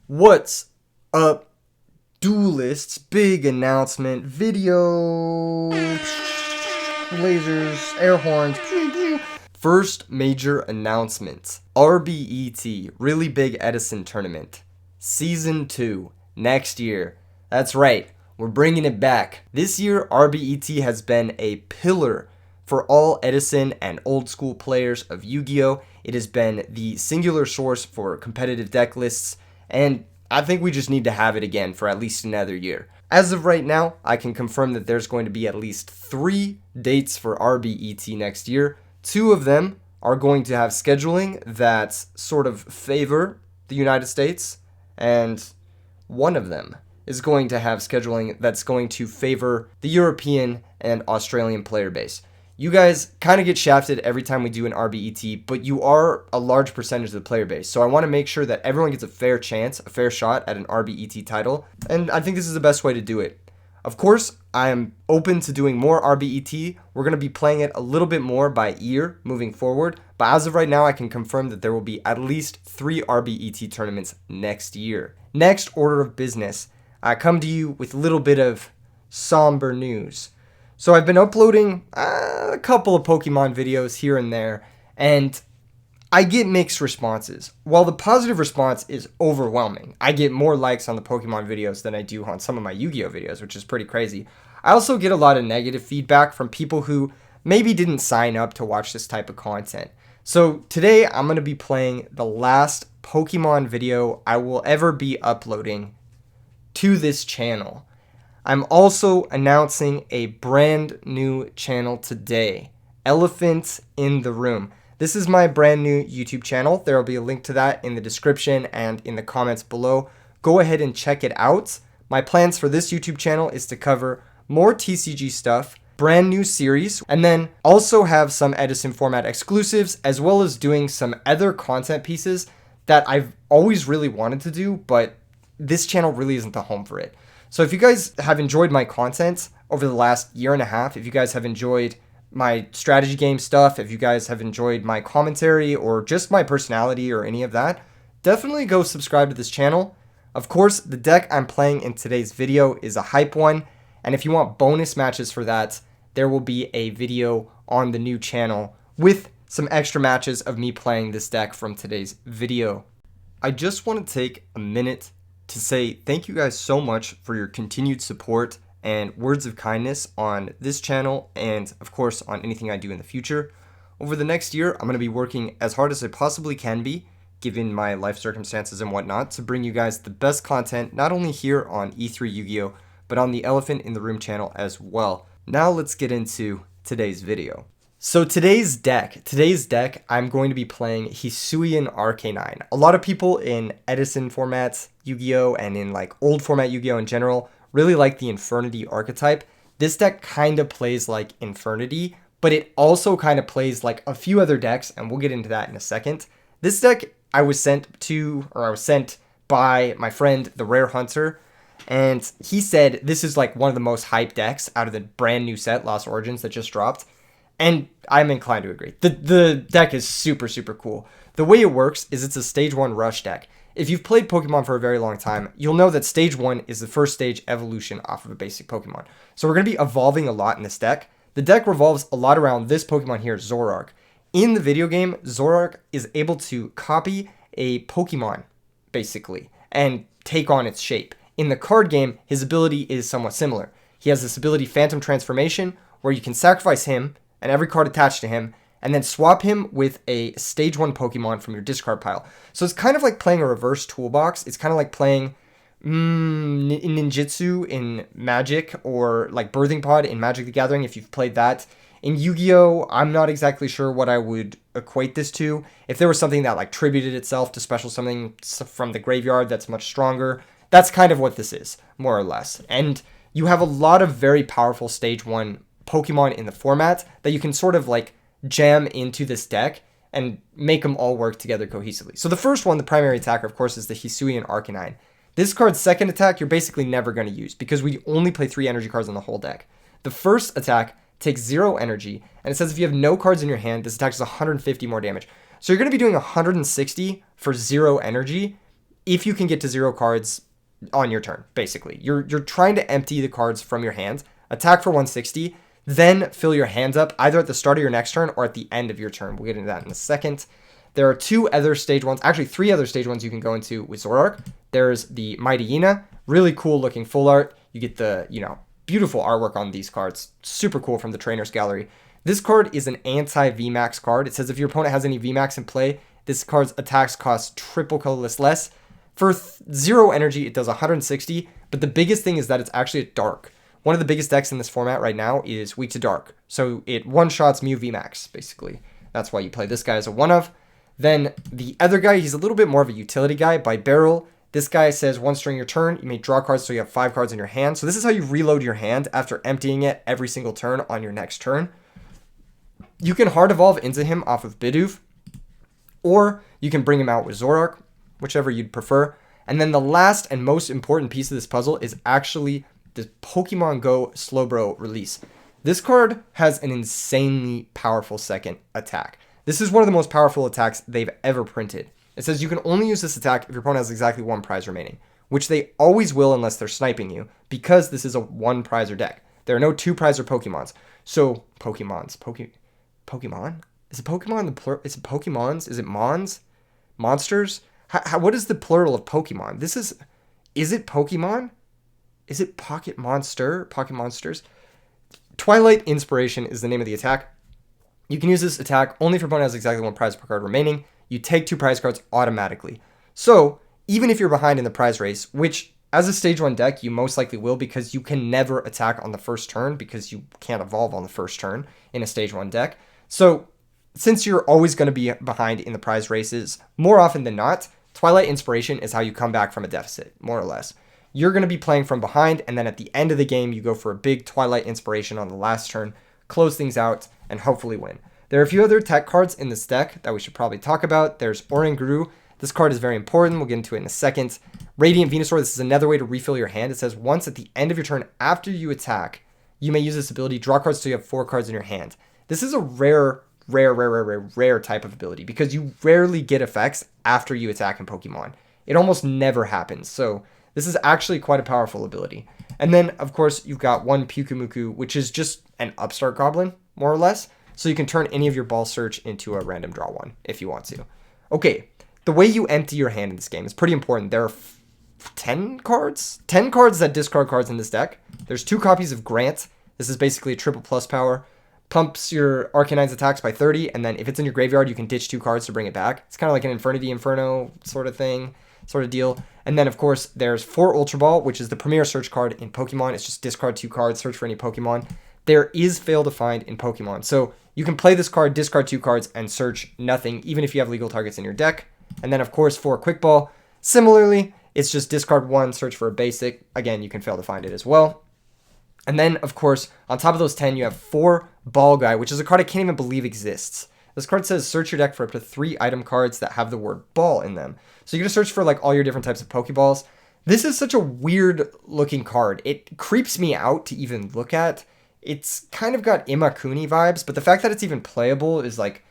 What's up, duelists? Big announcement, video, lasers, air horns. First major announcement, RBET, Really Big Edison Tournament, Season 2, next year. That's right, we're bringing it back. This year, RBET has been a pillar for all Edison and old school players of Yu-Gi-Oh! It has been the singular source for competitive deck lists, and I think we just need to have it again for at least another year. As of right now, I can confirm that there's going to be at least 3 dates for RBET next year. 2 of them are going to have scheduling that sort of favor the United States, and one of them is going to have scheduling that's going to favor the European and Australian player base. You guys kind of get shafted every time we do an RBET, but you are a large percentage of the player base. So I want to make sure that everyone gets a fair chance, a fair shot at an RBET title. And I think this is the best way to do it. Of course, I am open to doing more RBET. We're going to be playing it a little bit more by ear moving forward. But as of right now, I can confirm that there will be at least 3 RBET tournaments next year. Next order of business, I come to you with a little bit of somber news. So I've been uploading a couple of Pokemon videos here and there, and I get mixed responses. While the positive response is overwhelming, I get more likes on the Pokemon videos than I do on some of my Yu-Gi-Oh videos, which is pretty crazy. I also get a lot of negative feedback from people who maybe didn't sign up to watch this type of content. So today I'm going to be playing the last Pokemon video I will ever be uploading to this channel. I'm also announcing a brand new channel today, Elephant in the Room. This is my brand new YouTube channel. There will be a link to that in the description and in the comments below. Go ahead and check it out. My plans for this YouTube channel is to cover more TCG stuff, brand new series, and then also have some Edison format exclusives, as well as doing some other content pieces that I've always really wanted to do, but this channel really isn't the home for it. So if you guys have enjoyed my content over the last year and a half, if you guys have enjoyed my strategy game stuff, if you guys have enjoyed my commentary or just my personality or any of that, definitely go subscribe to this channel. Of course, the deck I'm playing in today's video is a hype one, and if you want bonus matches for that, there will be a video on the new channel with some extra matches of me playing this deck from today's video. I just want to take a minute to say thank you guys so much for your continued support and words of kindness on this channel and of course on anything I do in the future. Over the next year, I'm going to be working as hard as I possibly can be, given my life circumstances and whatnot, to bring you guys the best content, not only here on E3 Yu-Gi-Oh, but on the Elephant in the Room channel as well. Now let's get into today's video. So today's deck, I'm going to be playing Hisuian Arcanine. A lot of people in Edison format Yu-Gi-Oh! And in like old format Yu-Gi-Oh! In general really like the Infernity archetype. This deck kind of plays like Infernity, but it also kind of plays like a few other decks, and we'll get into that in a second. This deck I was sent by my friend, the Rare Hunter, and he said this is like one of the most hyped decks out of the brand new set, Lost Origins, that just dropped. And I'm inclined to agree. The deck is super, super cool. The way it works is it's a stage 1 rush deck. If you've played Pokemon for a very long time, you'll know that stage 1 is the first stage evolution off of a basic Pokemon. So we're going to be evolving a lot in this deck. The deck revolves a lot around this Pokemon here, Zoroark. In the video game, Zoroark is able to copy a Pokemon, basically, and take on its shape. In the card game, his ability is somewhat similar. He has this ability, Phantom Transformation, where you can sacrifice him and every card attached to him, and then swap him with a stage 1 Pokemon from your discard pile. So it's kind of like playing a reverse toolbox. It's kind of like playing Ninjutsu in Magic, or like Birthing Pod in Magic the Gathering, if you've played that. In Yu-Gi-Oh, I'm not exactly sure what I would equate this to. If there was something that like tributed itself to special something from the graveyard that's much stronger, that's kind of what this is, more or less. And you have a lot of very powerful stage 1 Pokemon in the format that you can sort of like jam into this deck and make them all work together cohesively. So the first one, the primary attacker, of course, is the Hisuian Arcanine. This card's second attack, you're basically never going to use because we only play 3 energy cards on the whole deck. The first attack takes 0 energy, and it says if you have no cards in your hand, this attack does 150 more damage. So you're going to be doing 160 for 0 energy if you can get to 0 cards on your turn, basically. You're trying to empty the cards from your hand, attack for 160, then fill your hands up either at the start of your next turn or at the end of your turn. We'll get into that in a second. There are 2 other stage 1s, actually 3 other stage 1s you can go into with Zoroark. There's the Mighty Hyena, really cool looking full art. You get the, beautiful artwork on these cards. Super cool from the Trainers Gallery. This card is an anti-VMAX card. It says if your opponent has any VMAX in play, this card's attacks cost triple colorless less. For 0 energy, it does 160, but the biggest thing is that it's actually a dark. One of the biggest decks in this format right now is weak to dark. So it one-shots Mew VMAX, basically. That's why you play this guy as a one-of. Then the other guy, he's a little bit more of a utility guy. By Barrel, this guy says once during your turn, you may draw cards so you have 5 cards in your hand. So this is how you reload your hand after emptying it every single turn on your next turn. You can hard evolve into him off of Bidoof, or you can bring him out with Zoroark, whichever you'd prefer. And then the last and most important piece of this puzzle is actually the Pokemon Go Slowbro release. This card has an insanely powerful second attack. This is one of the most powerful attacks they've ever printed. It says you can only use this attack if your opponent has exactly 1 prize remaining, which they always will unless they're sniping you, because this is a 1 prizer deck. There are no 2 prizer Pokemons. So, Pokemon? Is it Pokemon the plural? Is it Pokemons? Is it Mons? Monsters? What is the plural of Pokemon? Is it Pokemon? Is it Pocket Monster? Pocket Monsters? Twilight Inspiration is the name of the attack. You can use this attack only if your opponent has exactly 1 prize per card remaining. You take 2 prize cards automatically. So, even if you're behind in the prize race, which as a stage 1 deck, you most likely will because you can never attack on the first turn because you can't evolve on the first turn in a stage 1 deck. So, since you're always going to be behind in the prize races, more often than not, Twilight Inspiration is how you come back from a deficit, more or less. You're going to be playing from behind, and then at the end of the game, you go for a big Twilight Inspiration on the last turn, close things out, and hopefully win. There are a few other tech cards in this deck that we should probably talk about. There's Oranguru. This card is very important. We'll get into it in a second. Radiant Venusaur. This is another way to refill your hand. It says once at the end of your turn after you attack, you may use this ability, draw cards so you have 4 cards in your hand. This is a rare type of ability because you rarely get effects after you attack in Pokemon. It almost never happens. So this is actually quite a powerful ability. And then, of course, you've got 1 Pyukumuku, which is just an upstart goblin, more or less. So you can turn any of your ball search into a random draw one if you want to. Okay, the way you empty your hand in this game is pretty important. There are 10 cards? 10 cards that discard cards in this deck. There's 2 copies of Grant. This is basically a triple plus power. Pumps your Arcanine's attacks by 30, and then if it's in your graveyard, you can ditch 2 cards to bring it back. It's kind of like an Infernity Inferno sort of deal. And then, of course, there's 4 Ultra Ball, which is the premier search card in Pokemon. It's just discard 2 cards, search for any Pokemon. There is Fail to Find in Pokemon. So you can play this card, discard 2 cards, and search nothing, even if you have legal targets in your deck. And then, of course, 4 Quick Ball. Similarly, it's just discard 1, search for a basic. Again, you can fail to find it as well. And then, of course, on top of those 10, you have 4 Ball Guy, which is a card I can't even believe exists. This card says search your deck for up to 3 item cards that have the word ball in them. So you're going to search for like all your different types of Pokeballs. This is such a weird looking card. It creeps me out to even look at. It's kind of got Imakuni vibes, but the fact that it's even playable is like,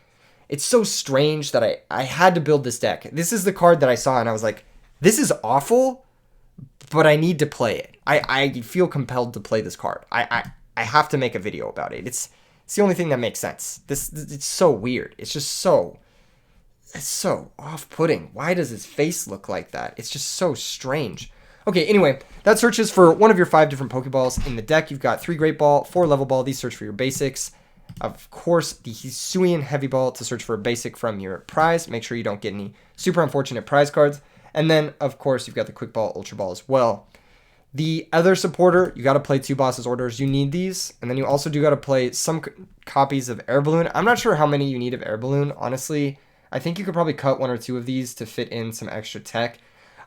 it's so strange that I had to build this deck. This is the card that I saw and I was like, this is awful, but I need to play it. I feel compelled to play this card. I have to make a video about it. It's the only thing that makes sense. It's so weird. It's so off-putting. Why does his face look like that? It's just so strange. Okay, anyway, that searches for one of your 5 different Pokeballs. In the deck, you've got 3 Great Ball, 4 Level Ball. These search for your basics. Of course, the Hisuian Heavy Ball to search for a basic from your prize. Make sure you don't get any super unfortunate prize cards. And then, of course, you've got the Quick Ball, Ultra Ball as well. The other supporter, you got to play 2 Boss's Orders. You need these. And then you also do got to play some copies of Air Balloon. I'm not sure how many you need of Air Balloon, honestly. I think you could probably cut 1 or 2 of these to fit in some extra tech.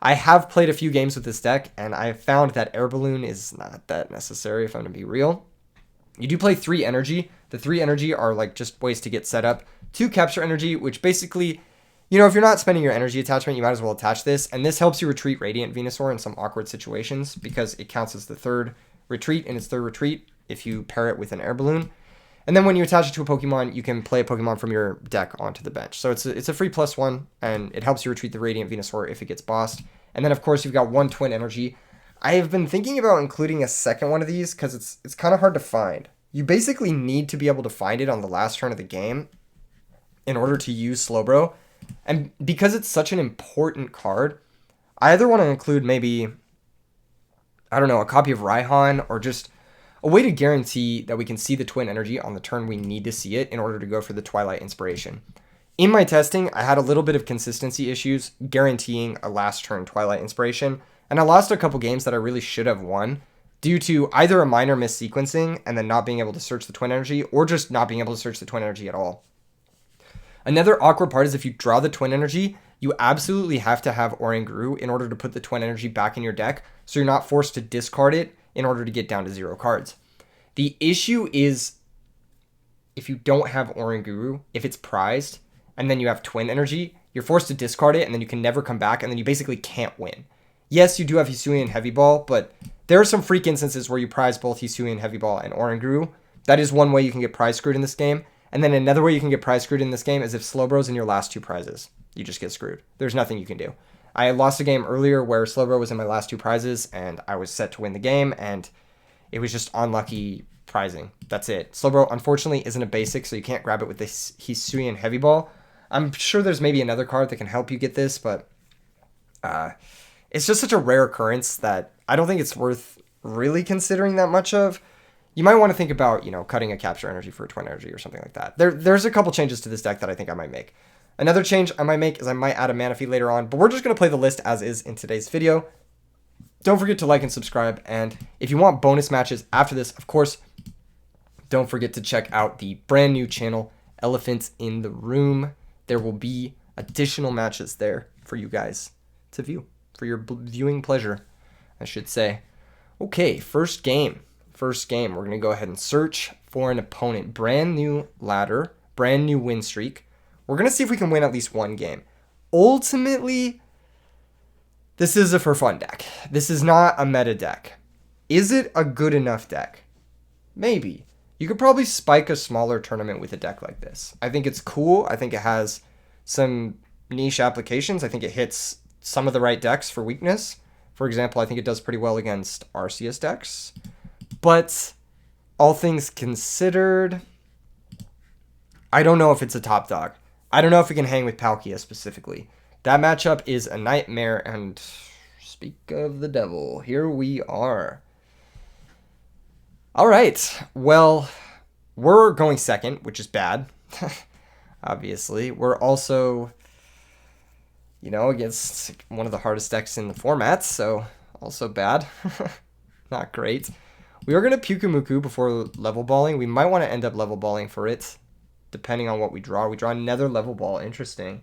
I have played a few games with this deck, and I found that Air Balloon is not that necessary, if I'm going to be real. You do play 3 Energy. The 3 Energy are like just ways to get set up. 2 Capture Energy, which basically, you know, if you're not spending your energy attachment, you might as well attach this. And this helps you retreat Radiant Venusaur in some awkward situations because it counts as the 3rd retreat in its 3rd retreat if you pair it with an Air Balloon. And then when you attach it to a Pokemon, you can play a Pokemon from your deck onto the bench. So it's a free +1, and it helps you retreat the Radiant Venusaur if it gets bossed. And then, of course, you've got one Twin Energy. I have been thinking about including a second one of these because it's kind of hard to find. You basically need to be able to find it on the last turn of the game in order to use Slowbro. And because it's such an important card, I either want to include maybe, I don't know, a copy of Raihan or just a way to guarantee that we can see the Twin Energy on the turn we need to see it in order to go for the Twilight Inspiration. In my testing, I had a little bit of consistency issues guaranteeing a last turn Twilight Inspiration, and I lost a couple games that I really should have won due to either a minor missequencing and then not being able to search the Twin Energy or just not being able to search the Twin Energy at all. Another awkward part is if you draw the Twin Energy, you absolutely have to have Oranguru in order to put the Twin Energy back in your deck, so you're not forced to discard it in order to get down to 0 cards. The issue is if you don't have Oranguru, if it's prized, and then you have Twin Energy, you're forced to discard it, and then you can never come back, and then you basically can't win. Yes, you do have Hisui and Heavy Ball, but there are some freak instances where you prize both Hisui and Heavy Ball and Oranguru. That is one way you can get prize screwed in this game. And then another way you can get prize screwed in this game is if Slowbro's in your last 2 prizes. You just get screwed. There's nothing you can do. I lost a game earlier where Slowbro was in my last 2 prizes, and I was set to win the game, and it was just unlucky prizing. That's it. Slowbro, unfortunately, isn't a basic, so you can't grab it with the Hisui and Heavy Ball. I'm sure there's maybe another card that can help you get this, but it's just such a rare occurrence that I don't think it's worth really considering that much of. You might want to think about, cutting a Capture Energy for a Twin Energy or something like that. There's a couple changes to this deck that I think I might make. Another change I might make is I might add a Mana Feed later on, but we're just going to play the list as is in today's video. Don't forget to like and subscribe, and if you want bonus matches after this, of course, don't forget to check out the brand new channel, Elephants in the Room. There will be additional matches there for you guys to view, for your viewing pleasure, I should say. Okay, first game. We're going to go ahead and search for an opponent. Brand new ladder, brand new win streak. We're going to see if we can win at least one game. Ultimately, this is a for fun deck. This is not a meta deck. Is it a good enough deck? Maybe. You could probably spike a smaller tournament with a deck like this. I think it's cool. I think it has some niche applications. I think it hits some of the right decks for weakness. For example, I think it does pretty well against Arceus decks. But all things considered, I don't know if it's a top dog. I don't know if it can hang with Palkia specifically. That matchup is a nightmare, and speak of the devil, here we are. All right, well, we're going second, which is bad, obviously. We're also, against one of the hardest decks in the format, so also bad. Not great. We are going to Pyukumuku before level balling. We might want to end up level balling for it, depending on what we draw. We draw another level ball. Interesting.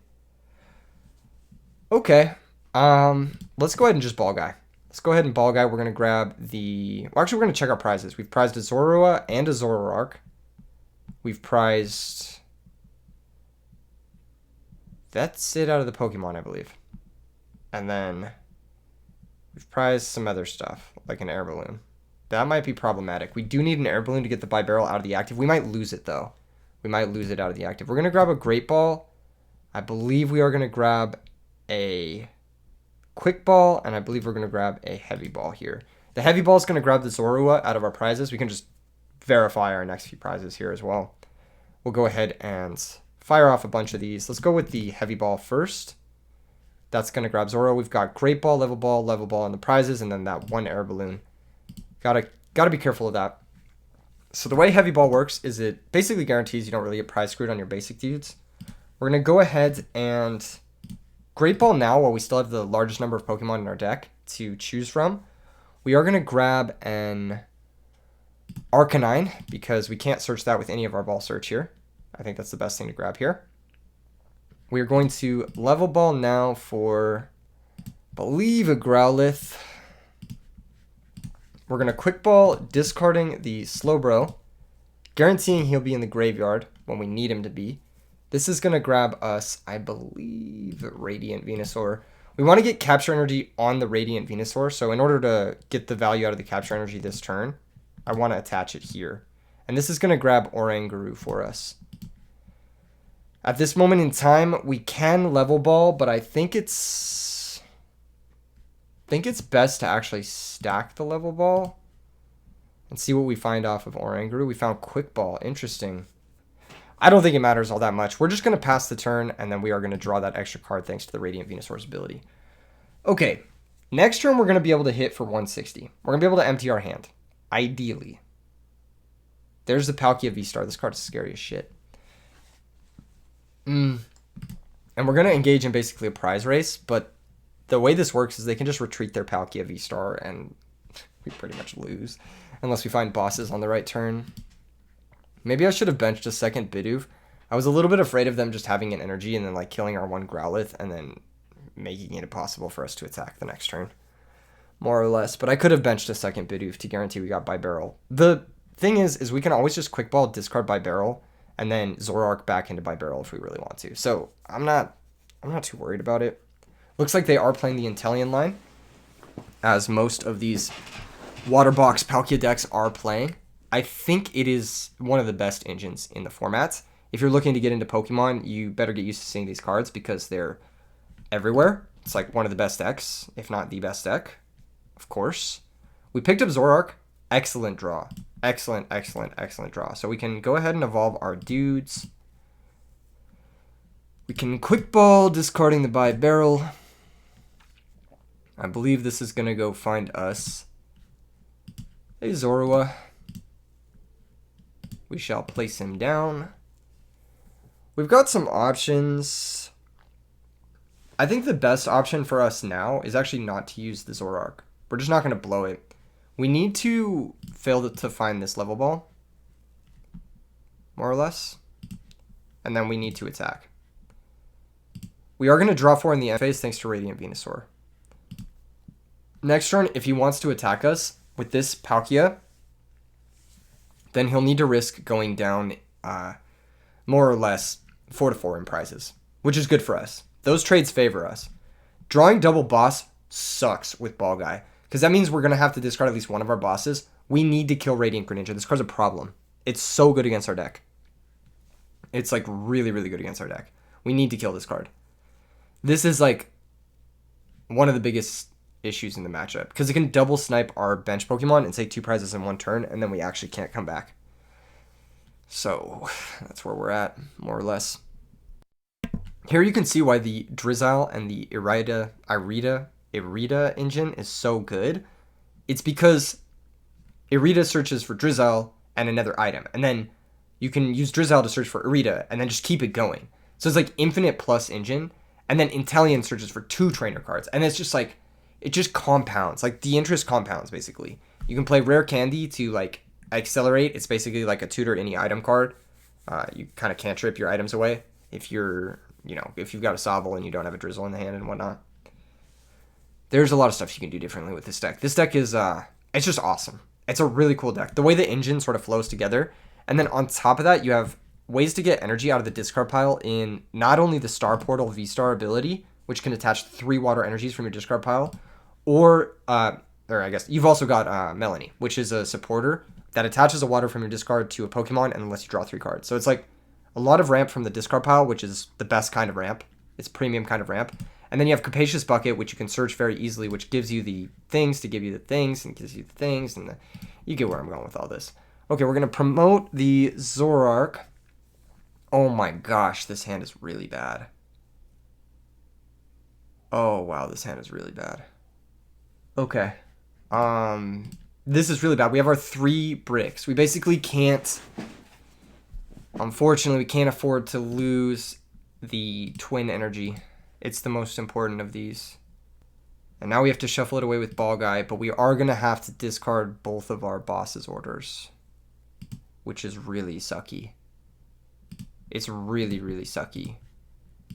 Okay. Let's go ahead and just ball guy. Let's go ahead and ball guy. We're going to grab the... Well, actually, we're going to check our prizes. We've prized a Zorua and a Zoroark. We've prized... That's it out of the Pokemon, I believe. And then we've prized some other stuff, like an air balloon. That might be problematic. We do need an air balloon to get the Bibarel out of the active. We might lose it, though. We might lose it out of the active. We're going to grab a Great Ball. I believe we are going to grab a Quick Ball, and I believe we're going to grab a Heavy Ball here. The Heavy Ball is going to grab the Zorua out of our prizes. We can just verify our next few prizes here as well. We'll go ahead and fire off a bunch of these. Let's go with the Heavy Ball first. That's going to grab Zorua. We've got Great Ball, Level Ball in the prizes, and then that one air balloon. Gotta be careful of that. So the way Heavy Ball works is it basically guarantees you don't really get prize screwed on your basic dudes. We're going to go ahead and Great Ball now while we still have the largest number of Pokemon in our deck to choose from. We are going to grab an Arcanine because we can't search that with any of our ball search here. I think that's the best thing to grab here. We are going to level ball now for, I believe, a Growlithe. We're going to quick ball, discarding the Slowbro, guaranteeing he'll be in the graveyard when we need him to be. This is going to grab us, I believe, Radiant Venusaur. We want to get Capture Energy on the Radiant Venusaur, so in order to get the value out of the Capture Energy this turn, I want to attach it here. And this is going to grab Oranguru for us. At this moment in time, we can level ball, but I think it's think it's best to actually stack the level ball and see what we find off of Oranguru. We found Quick Ball. Interesting. I don't think it matters all that much. We're just going to pass the turn, and then we are going to draw that extra card thanks to the Radiant Venusaur's ability. Okay, next turn we're going to be able to hit for 160. We're going to be able to empty our hand, ideally. There's the Palkia V-Star. This card is scary as shit. And we're going to engage in basically a prize race, but the way this works is they can just retreat their Palkia V-Star, and we pretty much lose, unless we find bosses on the right turn. Maybe I should have benched a second Bidoof. I was a little bit afraid of them just having an energy and then like killing our one Growlithe and then making it impossible for us to attack the next turn, more or less. But I could have benched a second Bidoof to guarantee we got by barrel. The thing is we can always just Quick Ball, discard by barrel, and then Zoroark back into by barrel if we really want to. So I'm not too worried about it. Looks like they are playing the Inteleon line, as most of these Water Box Palkia decks are playing. I think it is one of the best engines in the format. If you're looking to get into Pokemon, you better get used to seeing these cards because they're everywhere. It's like one of the best decks, if not the best deck, of course. We picked up Zoroark. Excellent draw. Excellent, excellent, excellent draw. So we can go ahead and evolve our dudes. We can Quick Ball, discarding the by barrel. I believe this is going to go find us a Zorua. We shall place him down. We've got some options. I think the best option for us now is actually not to use the Zoroark. We're just not going to blow it. We need to fail to find this level ball, more or less. And then we need to attack. We are going to draw 4 in the end phase thanks to Radiant Venusaur. Next turn, if he wants to attack us with this Palkia, then he'll need to risk going down more or less 4-4 in prizes, which is good for us. Those trades favor us. Drawing double boss sucks with Ball Guy, because that means we're going to have to discard at least one of our bosses. We need to kill Radiant Greninja. This card's a problem. It's so good against our deck. It's like really, really good against our deck. We need to kill this card. This is like one of the biggest issues in the matchup, because it can double snipe our bench Pokemon and take 2 prizes in 1 turn, and then we actually can't come back. So that's where we're at, more or less. Here you can see why the Drizzile and the Irida engine is so good. It's because Irida searches for Drizzile and another item, and then you can use Drizzile to search for Irida and then just keep it going. So it's like infinite plus engine, and then Inteleon searches for 2 trainer cards, and it's just like, it just compounds, like the interest compounds basically. You can play Rare Candy to like accelerate. It's basically like a tutor any item card. You kind of can't trip your items away if you're, if you've got a Sobble and you don't have a Drizzle in the hand and whatnot. There's a lot of stuff you can do differently with this deck. This deck is, it's just awesome. It's a really cool deck. The way the engine sort of flows together. And then on top of that, you have ways to get energy out of the discard pile in not only the Star Portal V-Star ability, which can attach 3 water energies from your discard pile, or I guess you've also got Melanie, which is a supporter that attaches a water from your discard to a Pokemon and lets you draw 3 cards. So it's like a lot of ramp from the discard pile, which is the best kind of ramp. It's premium kind of ramp. And then you have Capacious Bucket, which you can search very easily, which gives you the things to give you the things, and gives you the things, and you get where I'm going with all this. Okay, we're going to promote the Zoroark. Oh my gosh, this hand is really bad. Oh wow, this hand is really bad. Okay. This is really bad. We have our 3 bricks. We basically can't, unfortunately, we can't afford to lose the twin energy. It's the most important of these. And now we have to shuffle it away with Ball Guy, but we are going to have to discard both of our boss's orders, which is really sucky. It's really, really sucky,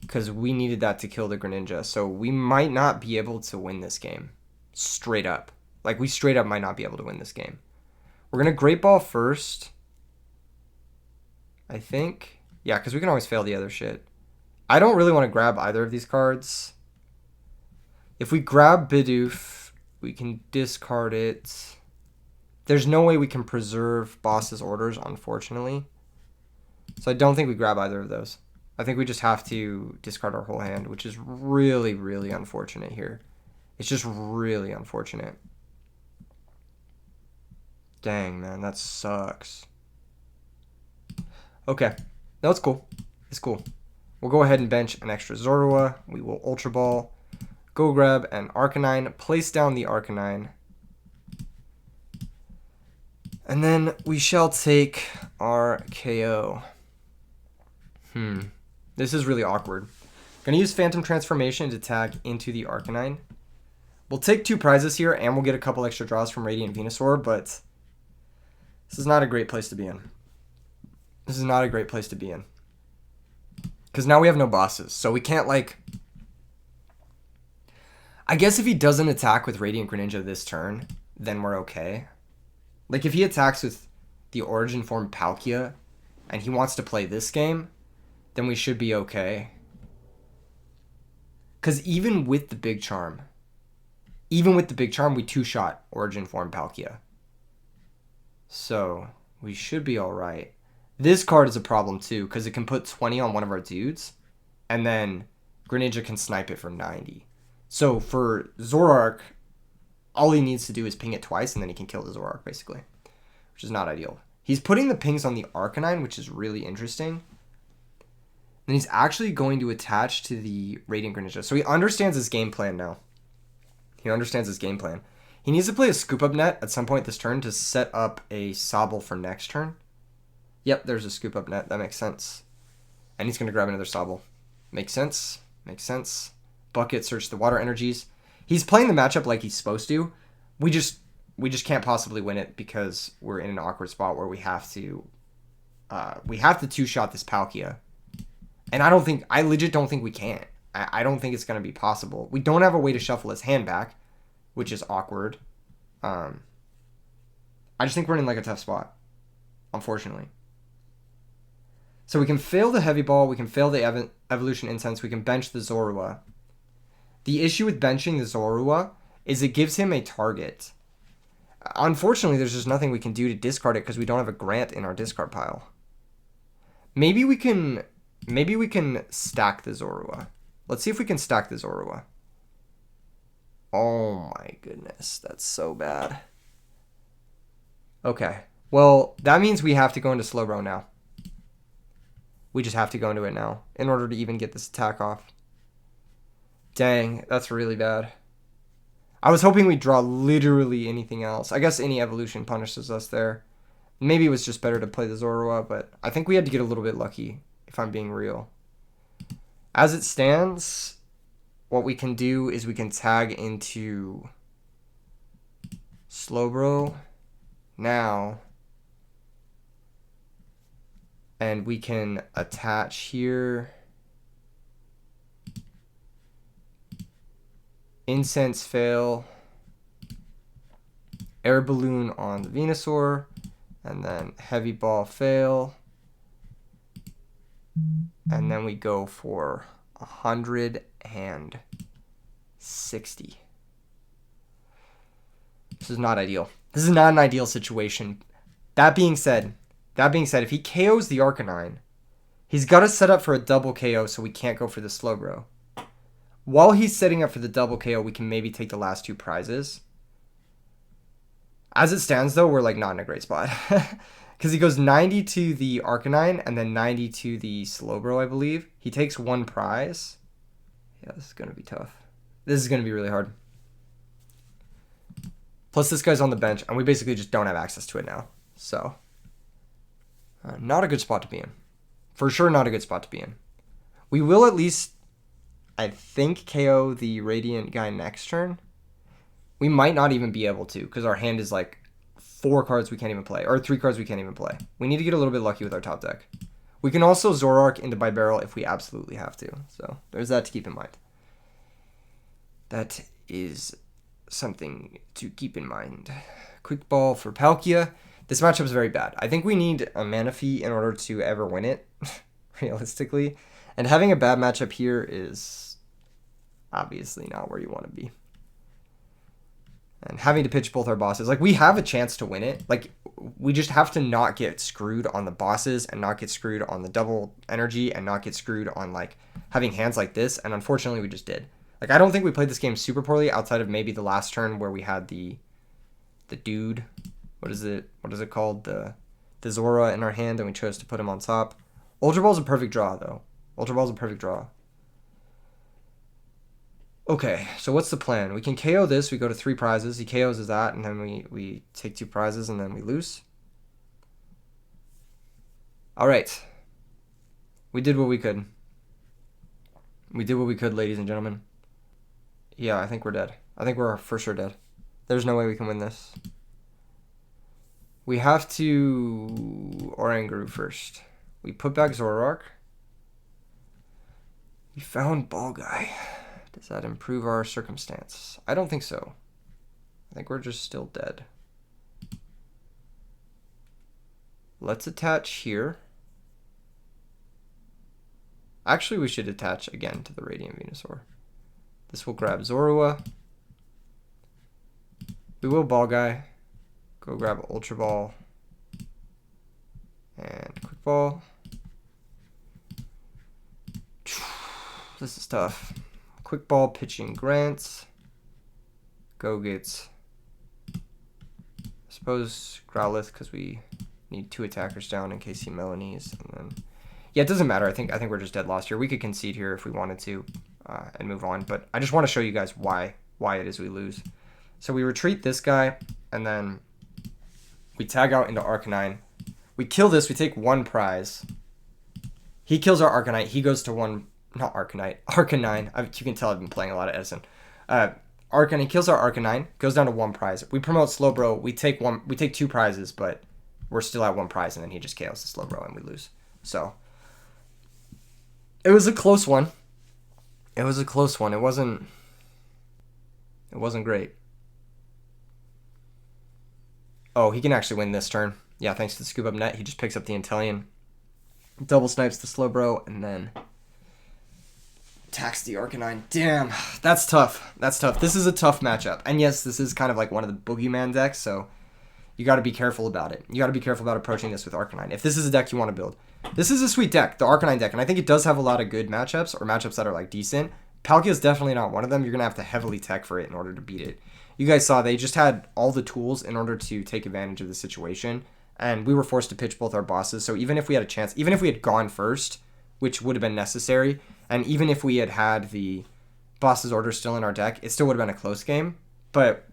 because we needed that to kill the Greninja, so we might not be able to win this game. Straight up. Like, we straight up might not be able to win this game. We're going to Great Ball first, I think. Yeah, because we can always fail the other shit. I don't really want to grab either of these cards. If we grab Bidoof, we can discard it. There's no way we can preserve boss's orders, unfortunately. So I don't think we grab either of those. I think we just have to discard our whole hand, which is really, really unfortunate here. It's just really unfortunate. Dang, man, that sucks. Okay. No, it's cool. It's cool. We'll go ahead and bench an extra Zorua. We will Ultra Ball. Go grab an Arcanine. Place down the Arcanine. And then we shall take our KO. This is really awkward. Gonna use Phantom Transformation to tag into the Arcanine. We'll take 2 prizes here, and we'll get a couple extra draws from Radiant Venusaur, but this is not a great place to be in. This is not a great place to be in. Because now we have no bosses, so we can't, like... I guess if he doesn't attack with Radiant Greninja this turn, then we're okay. Like, if he attacks with the Origin Form Palkia, and he wants to play this game, then we should be okay. Because even with the Big Charm, we 2-shot Origin Form Palkia. So, we should be alright. This card is a problem too, because it can put 20 on one of our dudes, and then Greninja can snipe it for 90. So for Zoroark, all he needs to do is ping it twice, and then he can kill the Zoroark, basically. Which is not ideal. He's putting the pings on the Arcanine, which is really interesting. And he's actually going to attach to the Radiant Greninja. So he understands his game plan now. He understands his game plan. He needs to play a Scoop Up Net at some point this turn to set up a Sobble for next turn. Yep, there's a Scoop Up Net. That makes sense. And he's going to grab another Sobble. Makes sense. Makes sense. Bucket, search the water energies. He's playing the matchup like he's supposed to. We just can't possibly win it because we're in an awkward spot where we have to 2-shot this Palkia. And I legit don't think we can. I don't think it's going to be possible. We don't have a way to shuffle his hand back, which is awkward. I just think we're in like a tough spot, unfortunately. So we can fail the Heavy Ball, we can fail the Evolution Incense, we can bench the Zorua. The issue with benching the Zorua is it gives him a target. Unfortunately, there's just nothing we can do to discard it because we don't have a Grant in our discard pile. Maybe we can stack the Zorua. Let's see if we can stack the Zorua. Oh my goodness, that's so bad. Okay, well, that means we have to go into Slowbro now. We just have to go into it now in order to even get this attack off. Dang, that's really bad. I was hoping we'd draw literally anything else. I guess any evolution punishes us there. Maybe it was just better to play the Zorua, but I think we had to get a little bit lucky, if I'm being real. As it stands, what we can do is we can tag into Slowbro now. And we can attach here. Incense fail. Air Balloon on the Venusaur. And then Heavy Ball fail. And then we go for 160. This is not ideal. This is not an ideal situation. That being said, if he KOs the Arcanine, he's got to set up for a double KO so we can't go for the Slowbro. While he's setting up for the double KO, we can maybe take the last 2 prizes. As it stands, though, we're like not in a great spot. Because he goes 90 to the Arcanine and then 90 to the Slowbro, I believe. He takes 1 prize. Yeah, this is going to be tough. This is going to be really hard. Plus, this guy's on the bench, and we basically just don't have access to it now. So, not a good spot to be in. For sure, not a good spot to be in. We will at least, I think, KO the Radiant guy next turn. We might not even be able to, because our hand is like 4 cards we can't even play, or 3 cards we can't even play. We need to get a little bit lucky with our top deck. We can also Zoroark into Bibarel if we absolutely have to. So there's that to keep in mind. That is something to keep in mind. Quick Ball for Palkia. This matchup is very bad. I think we need a Manaphy in order to ever win it, realistically. And having a bad matchup here is obviously not where you want to be. And having to pitch both our bosses. Like, we have a chance to win it. Like, we just have to not get screwed on the bosses and not get screwed on the double energy and not get screwed on, like, having hands like this. And unfortunately, we just did. Like, I don't think we played this game super poorly outside of maybe the last turn where we had the dude. What is it called? The Zora in our hand, and we chose to put him on top. Ultra Ball's a perfect draw, though. Ultra Ball's a perfect draw. Okay, so what's the plan? We can KO this. We go to 3 prizes. He KOs is that, and then we take 2 prizes, and then we lose. All right. We did what we could. We did what we could, ladies and gentlemen. Yeah, I think we're dead. I think we're for sure dead. There's no way we can win this. We have to Oranguru first. We put back Zoroark. We found Ball Guy. Does that improve our circumstance? I don't think so. I think we're just still dead. Let's attach here. Actually, we should attach again to the Radiant Venusaur. This will grab Zorua. We will Ball Guy. Go grab Ultra Ball. And Quick Ball. This is tough. Quick Ball pitching Grants. Go gets, I suppose, Growlithe, because we need 2 attackers down in case he Melanies. And then, yeah, it doesn't matter. I think we're just dead lost here. We could concede here if we wanted to and move on. But I just want to show you guys why it is we lose. So we retreat this guy, and then we tag out into Arcanine. We kill this. We take 1 prize. He kills our Arcanine. He goes to 1... Not Arcanine. Arcanine. You can tell I've been playing a lot of Edison. Arcanine kills our Arcanine. Goes down to 1 prize. We promote Slowbro. We take 2 prizes, but we're still at 1 prize, and then he just KOs the Slowbro, and we lose. So it was a close one. It was a close one. It wasn't great. Oh, he can actually win this turn. Yeah, thanks to the Scoop Up Net. He just picks up the Inteleon. Double snipes the Slowbro, and then attacks the Arcanine. Damn, that's tough. That's tough. This is a tough matchup. And yes, this is kind of like one of the boogeyman decks, so you got to be careful about it. You got to be careful about approaching this with Arcanine. If this is a deck you want to build. This is a sweet deck, the Arcanine deck, and I think it does have a lot of good matchups, or matchups that are like decent. Palkia is definitely not one of them. You're going to have to heavily tech for it in order to beat it. You guys saw they just had all the tools in order to take advantage of the situation, and we were forced to pitch both our bosses, so even if we had a chance, even if we had gone first, which would have been necessary, and even if we had the boss's order still in our deck, it still would have been a close game. But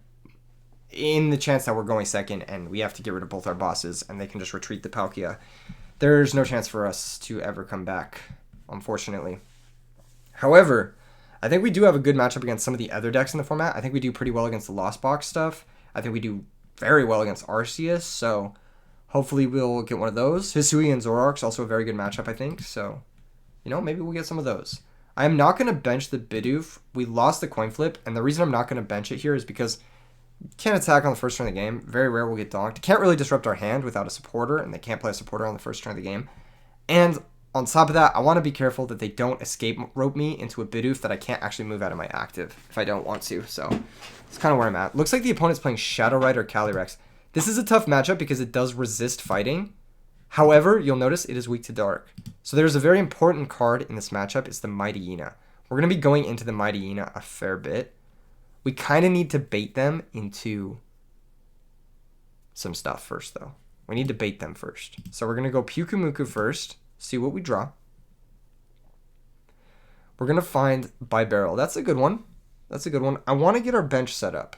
in the chance that we're going second and we have to get rid of both our bosses and they can just retreat the Palkia, there's no chance for us to ever come back, unfortunately. However, I think we do have a good matchup against some of the other decks in the format. I think we do pretty well against the Lost Box stuff. I think we do very well against Arceus, so hopefully we'll get one of those. Hisui and Zoroark's also a very good matchup, I think, so maybe we'll get some of those. I am not going to bench the Bidoof. We lost the coin flip, and the reason I'm not going to bench it here is because you can't attack on the first turn of the game. Very rare we'll get donked. Can't really disrupt our hand without a supporter, and they can't play a supporter on the first turn of the game. And on top of that, I want to be careful that they don't escape rope me into a Bidoof that I can't actually move out of my active if I don't want to. So it's kind of where I'm at. Looks like the opponent's playing Shadow Rider Calyrex. This is a tough matchup because it does resist fighting. However, you'll notice it is weak to dark. So there's a very important card in this matchup. It's the Mighty Yena. We're going to be going into the Mighty Yena a fair bit. We kind of need to bait them into some stuff first, though. We need to bait them first. So we're going to go Pyukumuku first, see what we draw. We're going to find Bibarel. That's a good one. That's a good one. I want to get our bench set up.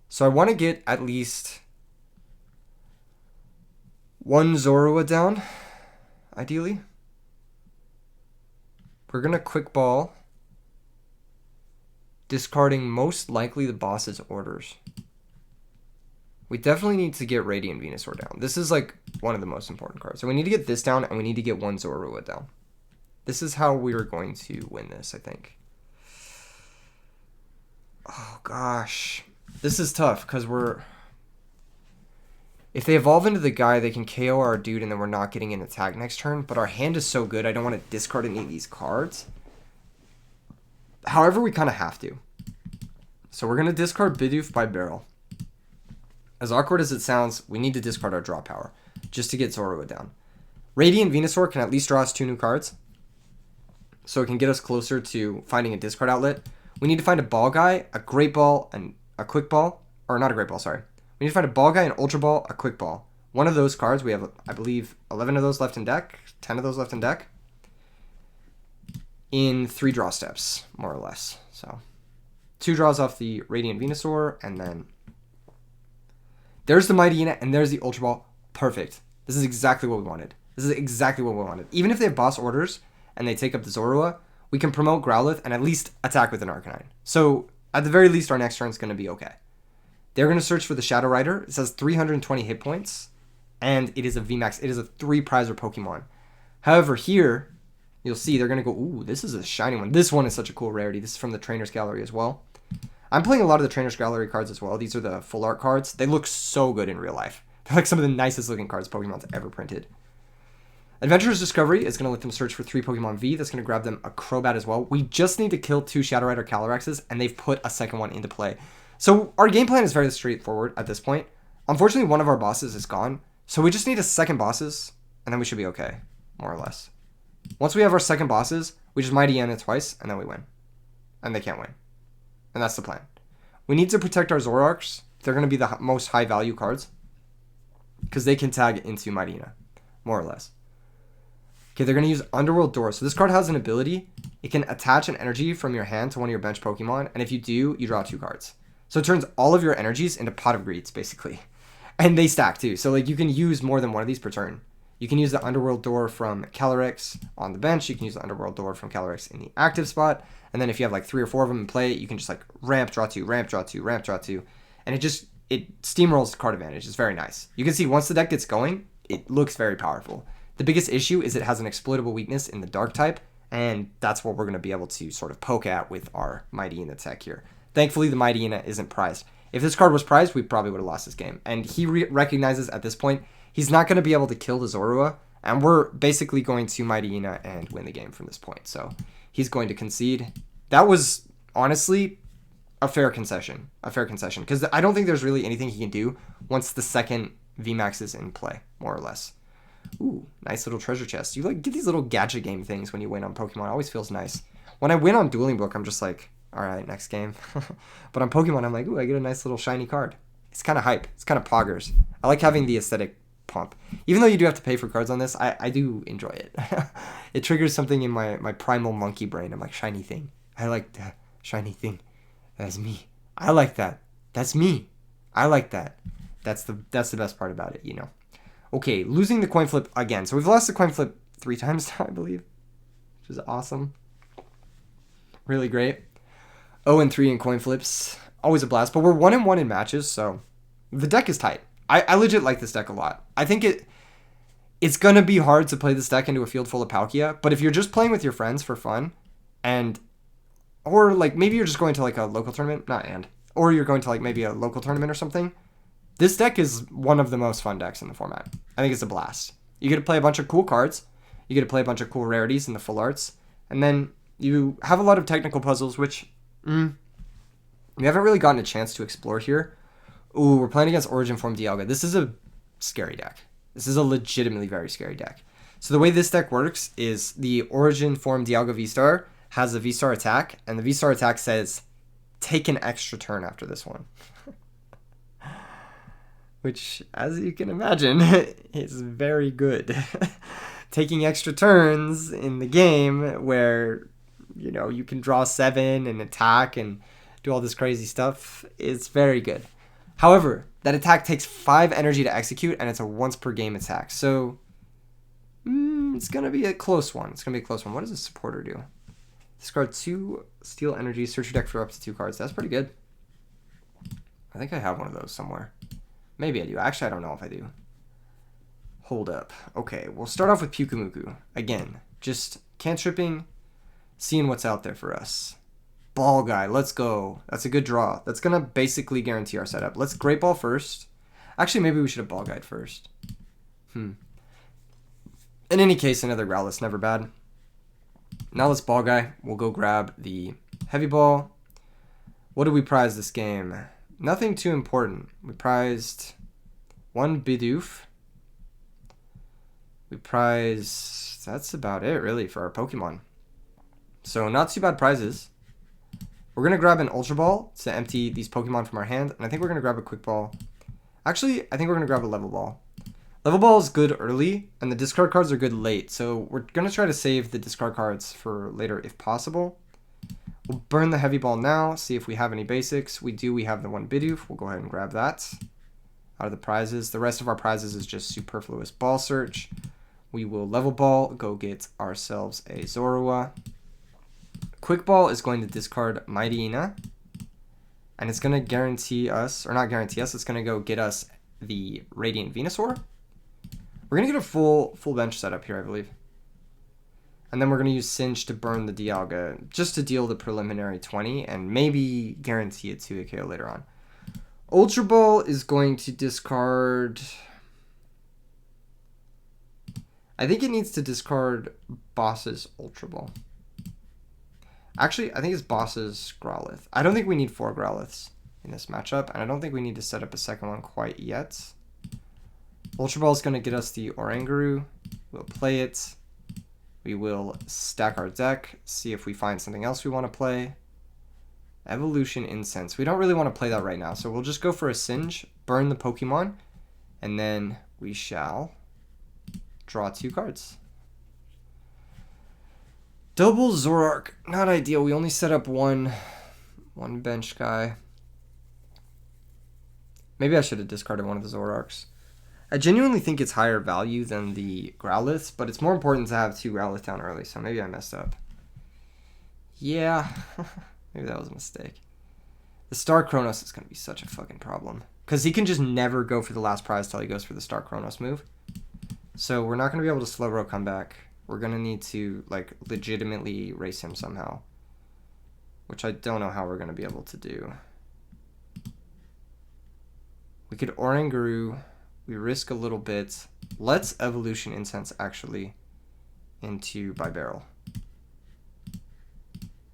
So I want to get at least 1 Zorua down, ideally. We're going to Quick Ball, discarding most likely the boss's orders. We definitely need to get Radiant Venusaur down. This is like one of the most important cards. So we need to get this down, and we need to get 1 Zorua down. This is how we are going to win this, I think. Oh, gosh. This is tough, because if they evolve into the guy, they can KO our dude, and then we're not getting an attack next turn. But our hand is so good, I don't want to discard any of these cards. However, we kind of have to. So we're going to discard Bidoof Bibarel. As awkward as it sounds, we need to discard our draw power, just to get Zorua down. Radiant Venusaur can at least draw us 2 new cards. So it can get us closer to finding a discard outlet. We need to find a ball guy, a great ball, and a quick ball. Or not a great ball, sorry. We need to find a ball guy, an ultra ball, a quick ball. One of those cards, we have, I believe, 11 of those left in deck, 10 of those left in deck, in 3 draw steps, more or less. So 2 draws off the Radiant Venusaur, and then there's the Mightyena, and there's the Ultra Ball. Perfect. This is exactly what we wanted. Even if they have boss orders and they take up the Zorua, we can promote Growlithe and at least attack with an Arcanine. So at the very least, our next turn is going to be okay. They're going to search for the Shadow Rider. It says 320 hit points, and it is a VMAX. It is a 3-prizer Pokemon. However, here, you'll see they're going to go, ooh, this is a shiny one. This one is such a cool rarity. This is from the Trainer's Gallery as well. I'm playing a lot of the Trainer's Gallery cards as well. These are the full art cards. They look so good in real life. They're like some of the nicest looking cards Pokemon's ever printed. Adventurer's Discovery is going to let them search for 3 Pokemon V. That's going to grab them a Crobat as well. We just need to kill 2 Shadow Rider Calyraxes, and they've put a second one into play. So our game plan is very straightforward at this point. Unfortunately, one of our bosses is gone. So we just need a second bosses, and then we should be okay, more or less. Once we have our second bosses, we just Mightyena twice, and then we win. And they can't win. And that's the plan. We need to protect our Zoroarks. They're going to be the most high value cards, because they can tag into Mightyena, more or less. Okay, they're going to use Underworld Door. So this card has an ability. It can attach an energy from your hand to one of your bench Pokemon, and if you do, you draw 2 cards. So it turns all of your energies into Pot of Greeds, basically. And they stack, too. So like you can use more than one of these per turn. You can use the Underworld Door from Calyrex on the bench. You can use the Underworld Door from Calyrex in the active spot. And then if you have like 3 or 4 of them in play, you can just like ramp, draw 2, ramp, draw 2, ramp, draw 2. And it steamrolls card advantage. It's very nice. You can see once the deck gets going, it looks very powerful. The biggest issue is it has an exploitable weakness in the Dark type, and that's what we're going to be able to sort of poke at with our Mightyena tech here. Thankfully, the Mightyena isn't prized. If this card was prized, we probably would have lost this game. And he recognizes at this point, he's not going to be able to kill the Zorua, and we're basically going to Mightyena and win the game from this point. So he's going to concede. That was, honestly, a fair concession. Because I don't think there's really anything he can do once the second VMAX is in play, more or less. Ooh, nice little treasure chest. You like get these little gadget game things when you win on Pokemon. It always feels nice. When I win on Dueling Book, I'm just like, all right, next game. But on Pokemon, I'm like, ooh, I get a nice little shiny card. It's kind of hype. It's kind of poggers. I like having the aesthetic pump. Even though you do have to pay for cards on this, I do enjoy it. It triggers something in my primal monkey brain. I'm like, shiny thing. I like that. Shiny thing. That's me. I like that. That's me. I like that. That's the best part about it, you know. Okay, losing the coin flip again. So we've lost the coin flip 3 times now, I believe, which is awesome. Really great. 0-3 in coin flips. Always a blast. But we're 1-1 in matches, so the deck is tight. I legit like this deck a lot. I think it's going to be hard to play this deck into a field full of Palkia, but if you're just playing with your friends for fun, or like maybe you're just going to like a local tournament, or you're going to like maybe a local tournament or something, this deck is one of the most fun decks in the format. I think it's a blast. You get to play a bunch of cool cards. You get to play a bunch of cool rarities in the full arts. And then you have a lot of technical puzzles, which we haven't really gotten a chance to explore here. Ooh, we're playing against Origin Form Dialga. This is a scary deck. This is a legitimately very scary deck. So the way this deck works is the Origin Form Dialga V-Star has a V-Star attack, and the V-Star attack says, take an extra turn after this one. Which, as you can imagine, is very good. Taking extra turns in the game where, you know, you can draw 7 and attack and do all this crazy stuff is very good. However, that attack takes 5 energy to execute, and it's a once per game attack. So, it's going to be a close one. What does a supporter do? Discard 2 steel energy, search your deck for up to 2 cards. That's pretty good. I think I have one of those somewhere. Maybe I do. Actually, I don't know if I do. Hold up. Okay, we'll start off with Pyukumuku. Again, just cantripping, seeing what's out there for us. Ball guy, let's go. That's a good draw. That's going to basically guarantee our setup. Let's Great Ball first. Actually, maybe we should have Ball Guide first. In any case, another Growlithe's never bad. Now let's Ball Guy. We'll go grab the Heavy Ball. What do we prize this game? Nothing too important. We prized 1 Bidoof. We prized... That's about it, really, for our Pokemon. So, not too bad prizes. We're going to grab an Ultra Ball to empty these Pokemon from our hand. And I think we're going to grab a Quick Ball. Actually, I think we're going to grab a Level Ball. Level Ball is good early, and the discard cards are good late. So we're going to try to save the discard cards for later if possible. We'll burn the Heavy Ball now, see if we have any basics. We do, we have the one Bidoof. We'll go ahead and grab that out of the prizes. The rest of our prizes is just superfluous Ball Search. We will Level Ball, go get ourselves a Zorua. Quick Ball is going to discard Mightyena. And it's going to guarantee us, or not guarantee us, it's going to go get us the Radiant Venusaur. We're going to get a full bench setup here, I believe. And then we're going to use Singe to burn the Dialga, just to deal the preliminary 20, and maybe guarantee it to a KO later on. Ultra Ball is going to discard... I think it needs to discard Boss's Ultra Ball. Actually, I think it's Boss's Growlithe. I don't think we need 4 Growlithes in this matchup, and I don't think we need to set up a second one quite yet. Ultra Ball is going to get us the Oranguru. We'll play it. We will stack our deck, see if we find something else we want to play. Evolution Incense. We don't really want to play that right now, so we'll just go for a Singe, burn the Pokemon, and then we shall draw 2 cards. Double Zoroark. Not ideal. We only set up one bench guy. Maybe I should have discarded one of the Zoroarks. I genuinely think it's higher value than the Growlithe, but it's more important to have 2 Growlithe down early, so maybe I messed up. Yeah, maybe that was a mistake. The Star Chronos is going to be such a fucking problem, because he can just never go for the last prize till he goes for the Star Chronos move. So we're not going to be able to slow row comeback. We're going to need to, like, legitimately race him somehow, which I don't know how we're going to be able to do. We could Oranguru. We risk a little bit. Let's Evolution Incense, actually, into Bibarel.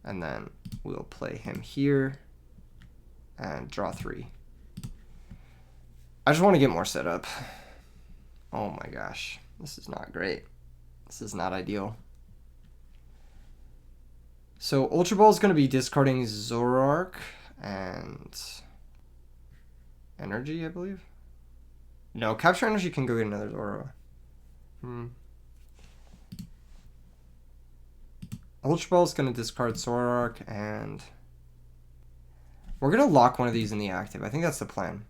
And then we'll play him here and draw 3. I just want to get more set up. Oh my gosh. This is not great. This is not ideal. So Ultra Ball is going to be discarding Zoroark and Energy, I believe. No, Capture Energy can go get another Zorua. Ultra Ball is going to discard Zoroark, and we're going to lock one of these in the active. I think that's the plan.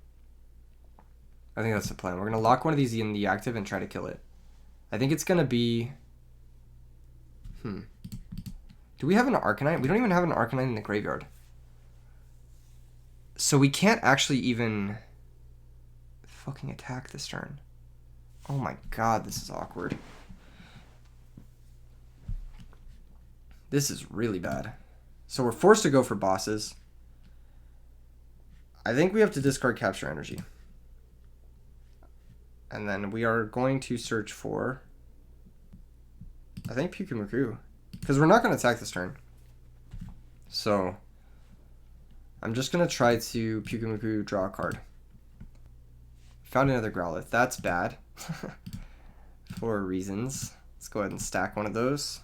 We're going to lock one of these in the active and try to kill it. I think it's going to be... Do we have an Arcanine? We don't even have an Arcanine in the graveyard. So we can't actually even fucking attack this turn. Oh my god, this is awkward. This is really bad. So we're forced to go for bosses. I think we have to discard Capture Energy. And then we are going to search for, I think, Pyukumuku. Because we're not going to attack this turn. So I'm just going to try to Pyukumuku, draw a card. Found another Growlithe. That's bad. For reasons. Let's go ahead and stack one of those.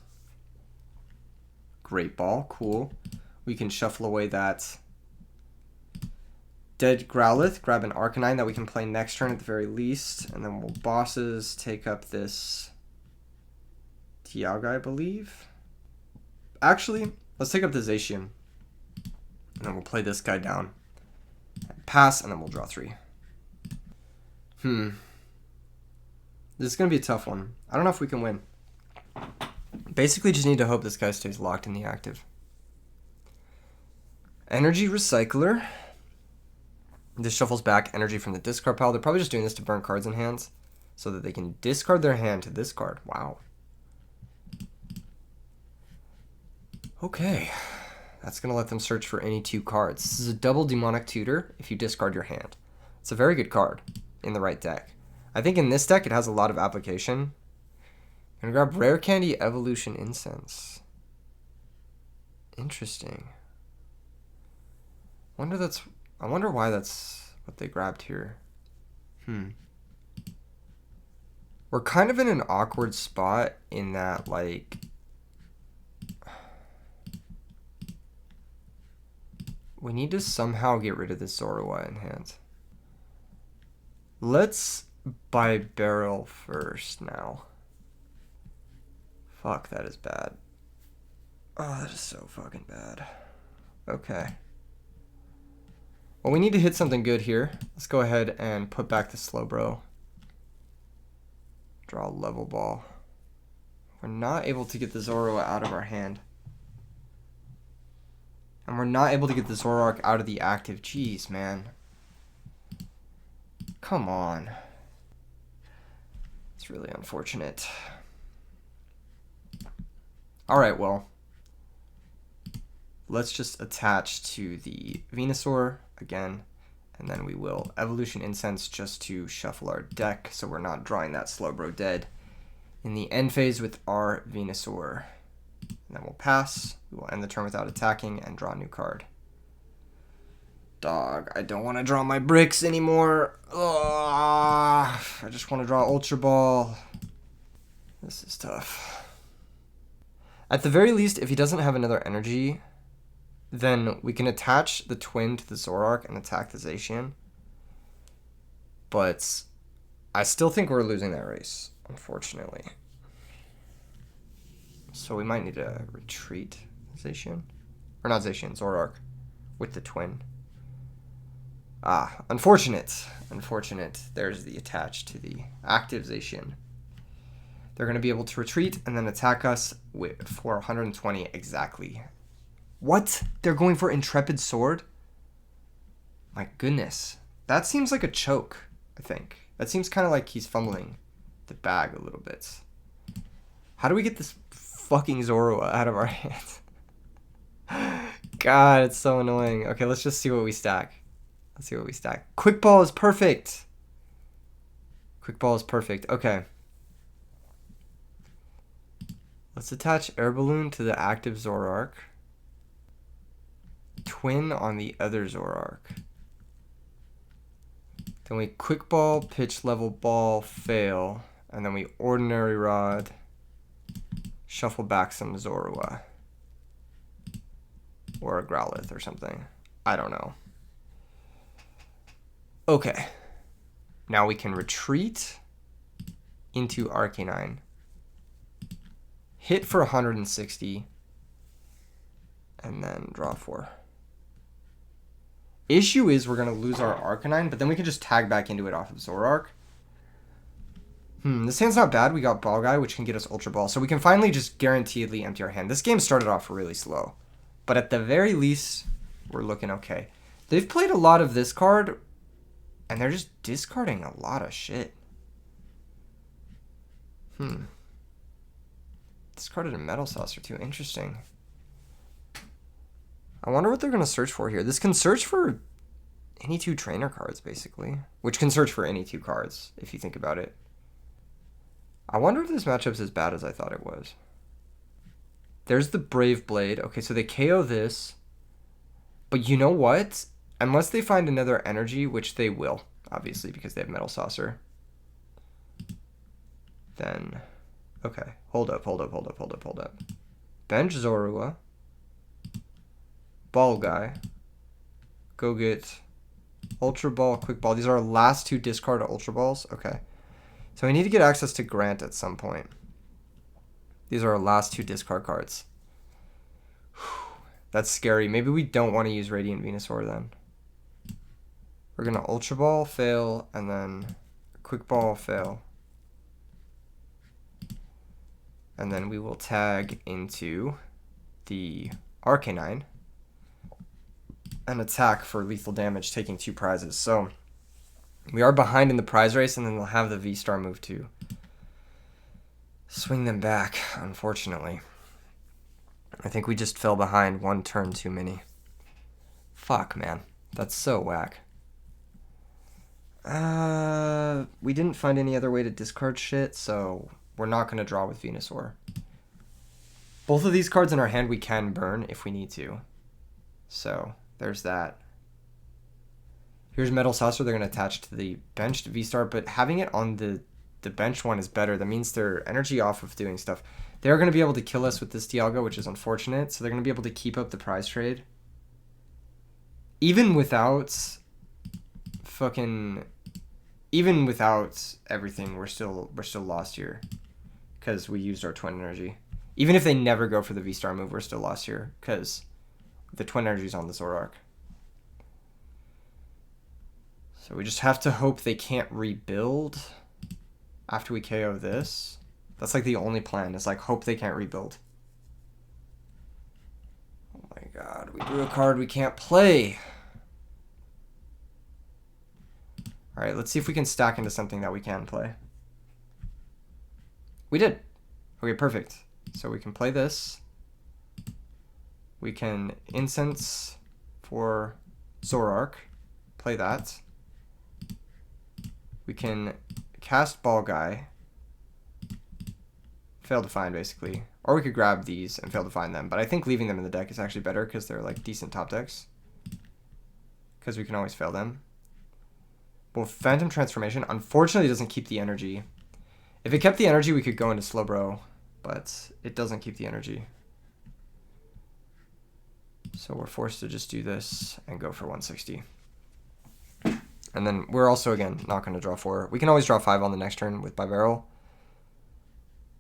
Great Ball. Cool. We can shuffle away that dead Growlithe. Grab an Arcanine that we can play next turn at the very least. And then we'll bosses take up this Dialga, I believe. Actually, let's take up the Zacian. And then we'll play this guy down. Pass, and then we'll draw 3. This is going to be a tough one. I don't know if we can win. Basically, just need to hope this guy stays locked in the active. Energy Recycler. This shuffles back energy from the discard pile. They're probably just doing this to burn cards in hands so that they can discard their hand to this card. Wow. Okay. That's going to let them search for any 2 cards. This is a double Demonic Tutor if you discard your hand. It's a very good card in the right deck. I think in this deck it has a lot of application. I'm going to grab Rare Candy Evolution Incense. Interesting. I wonder why that's what they grabbed here. We're kind of in an awkward spot in that, like, We need to somehow get rid of this Zorua in hand. Let's buy barrel first now. Fuck, that is bad. Oh, that is so fucking bad. Okay. Well, we need to hit something good here. Let's go ahead and put back the Slowbro. Draw a level ball. We're not able to get the Zorua out of our hand. And we're not able to get the Zoroark out of the active. Jeez, man. Come on. It's really unfortunate. Alright, well. Let's just attach to the Venusaur again. And then we will Evolution Incense just to shuffle our deck so we're not drawing that Slowbro dead in the end phase with our Venusaur. And then we'll pass. We will end the turn without attacking and draw a new card. Dog, I don't want to draw my bricks anymore. Ugh, I just want to draw Ultra Ball. This is tough. At the very least, if he doesn't have another energy, then we can attach the twin to the Zoroark and attack the Zacian. But I still think we're losing that race, unfortunately. So we might need to retreat Zacian. Or not Zacian, Zoroark. With the twin. Ah, unfortunate. Unfortunate. There's the attach to the active Zacian. They're going to be able to retreat and then attack us for 120 exactly. What? They're going for Intrepid Sword? My goodness. That seems like a choke, I think. That seems kind of like he's fumbling the bag a little bit. How do we get this fucking Zorua out of our hands? God, it's so annoying. Okay, let's just see what we stack. Let's see what we stack. Quick Ball is perfect. Quick Ball is perfect. Okay. Let's attach Air Balloon to the active Zoroark. Twin on the other Zoroark. Then we Quick Ball, Pitch Level Ball, fail. And then we Ordinary Rod. Shuffle back some Zorua. Or a Growlithe or something. I don't know. Okay. Now we can retreat into Arcanine. Hit for 160. And then draw 4. Issue is we're going to lose our Arcanine, but then we can just tag back into it off of Zoroark. This hand's not bad. We got Ball Guy, which can get us Ultra Ball. So we can finally just guaranteedly empty our hand. This game started off really slow. But at the very least, we're looking okay. They've played a lot of this card, and they're just discarding a lot of shit. Discarded a Metal Saucer too. Interesting. I wonder what they're going to search for here. This can search for any 2 trainer cards, basically. Which can search for any 2 cards, if you think about it. I wonder if this matchup's as bad as I thought it was. There's the Brave Blade. Okay, so they KO this. But you know what? Unless they find another energy, which they will, obviously, because they have Metal Saucer. Then, okay. Hold up. Bench Zorua. Ball Guy. Go get Ultra Ball, Quick Ball. These are our last 2 discard Ultra Balls. Okay. So we need to get access to Grant at some point. These are our last 2 discard cards. That's scary. Maybe we don't want to use Radiant Venusaur then. We're going to Ultra Ball, fail, and then Quick Ball, fail. And then we will tag into the Arcanine and attack for lethal damage, taking 2 prizes. So we are behind in the prize race, and then they'll have the V-Star move to swing them back, unfortunately. I think we just fell behind 1 turn too many. Fuck, man. That's so whack. We didn't find any other way to discard shit, so we're not going to draw with Venusaur. Both of these cards in our hand we can burn if we need to. So, there's that. Here's Metal Saucer. They're going to attach to the benched V-Star, but having it on the bench one is better. That means they're energy off of doing stuff. They're going to be able to kill us with this Dialga, which is unfortunate. So they're going to be able to keep up the prize trade. even without everything, we're still lost here because we used our twin energy. Even if they never go for the V-Star move, we're still lost here because the twin energy's on the Zoroark. So we just have to hope they can't rebuild after we KO this. That's like the only plan, is like hope they can't rebuild. Oh my god, we drew a card we can't play. Alright, let's see if we can stack into something that we can play. We did. Okay, perfect. So we can play this. We can incense for Zoroark. Play that. We can cast Ball Guy. Fail to find, basically. Or we could grab these and fail to find them. But I think leaving them in the deck is actually better because they're like decent top decks. Because we can always fail them. Well, Phantom Transformation unfortunately doesn't keep the energy. If it kept the energy, we could go into Slowbro. But it doesn't keep the energy. So we're forced to just do this and go for 160. And then we're also, again, not going to draw 4. We can always draw 5 on the next turn with Bibarrel.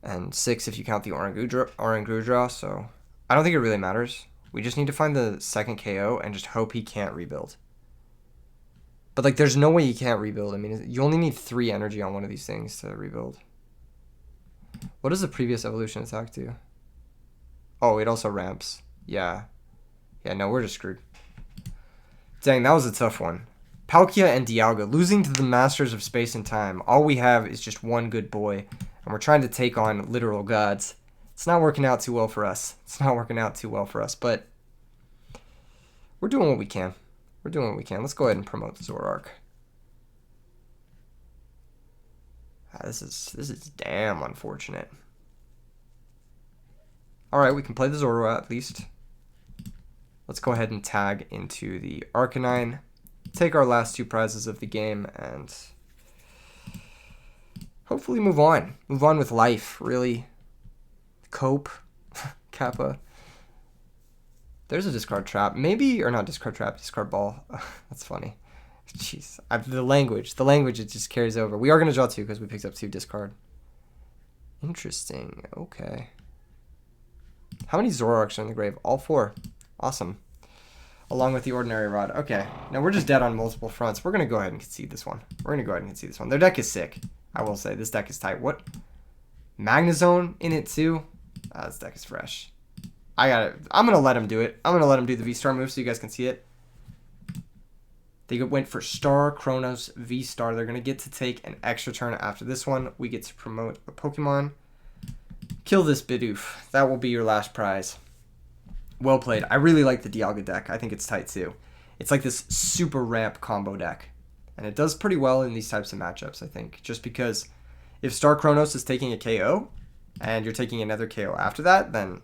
And 6 if you count the Oranguru draw. So I don't think it really matters. We just need to find the second KO and just hope he can't rebuild. But like, there's no way he can't rebuild. I mean, you only need 3 energy on one of these things to rebuild. What does the previous evolution attack do? Oh, it also ramps. Yeah. Yeah, no, we're just screwed. Dang, that was a tough one. Palkia and Dialga losing to the masters of space and time. All we have is just one good boy, and we're trying to take on literal gods. It's not working out too well for us. But we're doing what we can. Let's go ahead and promote Zoroark. This is damn unfortunate. Alright, we can play the Zoro at least. Let's go ahead and tag into the Arcanine. Take our last 2 prizes of the game and hopefully move on. Move on with life, really. Cope. Kappa. There's a discard trap. Maybe, or not discard trap, discard ball. That's funny. Jeez. The language, it just carries over. We are going to draw 2 because we picked up 2 discard. Interesting. Okay. How many Zoroarks are in the grave? All 4. Awesome. Along with the Ordinary Rod. Okay. Now we're just dead on multiple fronts. We're going to go ahead and concede this one. Their deck is sick. I will say. This deck is tight. What? Magnezone in it too? This deck is fresh. I'm going to let him do it. I'm going to let him do the V-Star move so you guys can see it. They went for Star, Chronos, V-Star. They're going to get to take an extra turn after this one. We get to promote a Pokemon. Kill this Bidoof. That will be your last prize. Well played. I really like the Dialga deck. I think it's tight too. It's like this super ramp combo deck. And it does pretty well in these types of matchups, I think. Just because if Star Chronos is taking a KO, and you're taking another KO after that, then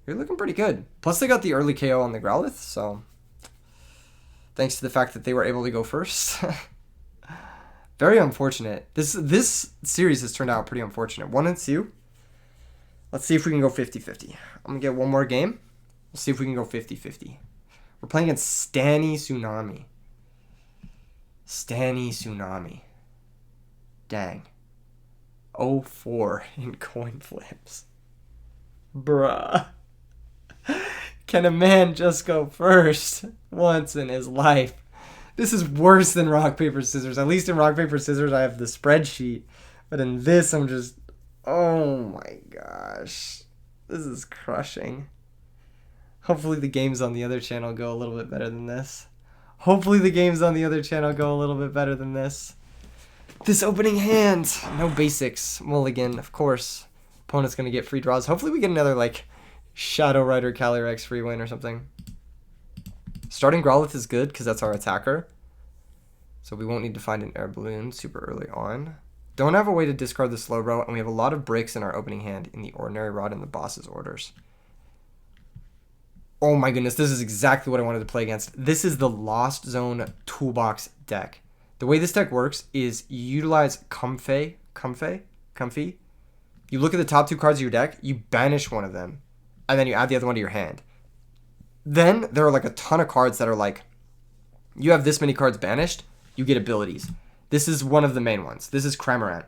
you're looking pretty good. Plus they got the early KO on the Growlithe, so thanks to the fact that they were able to go first. Very unfortunate. This series has turned out pretty unfortunate. 1 and 2. Let's see if we can go 50-50. I'm going to get one more game. We'll see if we can go 50-50. We're playing against Stanny Tsunami. Dang. 0-4 in coin flips. Bruh. Can a man just go first once in his life? This is worse than rock, paper, scissors. At least in rock, paper, scissors, I have the spreadsheet. But in this, I'm just... Oh my gosh. This is crushing. Hopefully the games on the other channel go a little bit better than this. This opening hand. No basics. Mulligan, of course. Opponent's going to get free draws. Hopefully we get another, like, Shadow Rider Calyrex free win or something. Starting Growlithe is good because that's our attacker. So we won't need to find an air balloon super early on. Don't have a way to discard the Slowbro, and we have a lot of bricks in our opening hand in the Ordinary Rod and the boss's orders. Oh my goodness, this is exactly what I wanted to play against. This is the Lost Zone Toolbox deck. The way this deck works is you utilize Comfy. You look at the top 2 cards of your deck, you banish one of them, and then you add the other one to your hand. Then there are like a ton of cards that are like You have this many cards banished, you get abilities. This is one of the main ones. This is Cramorant.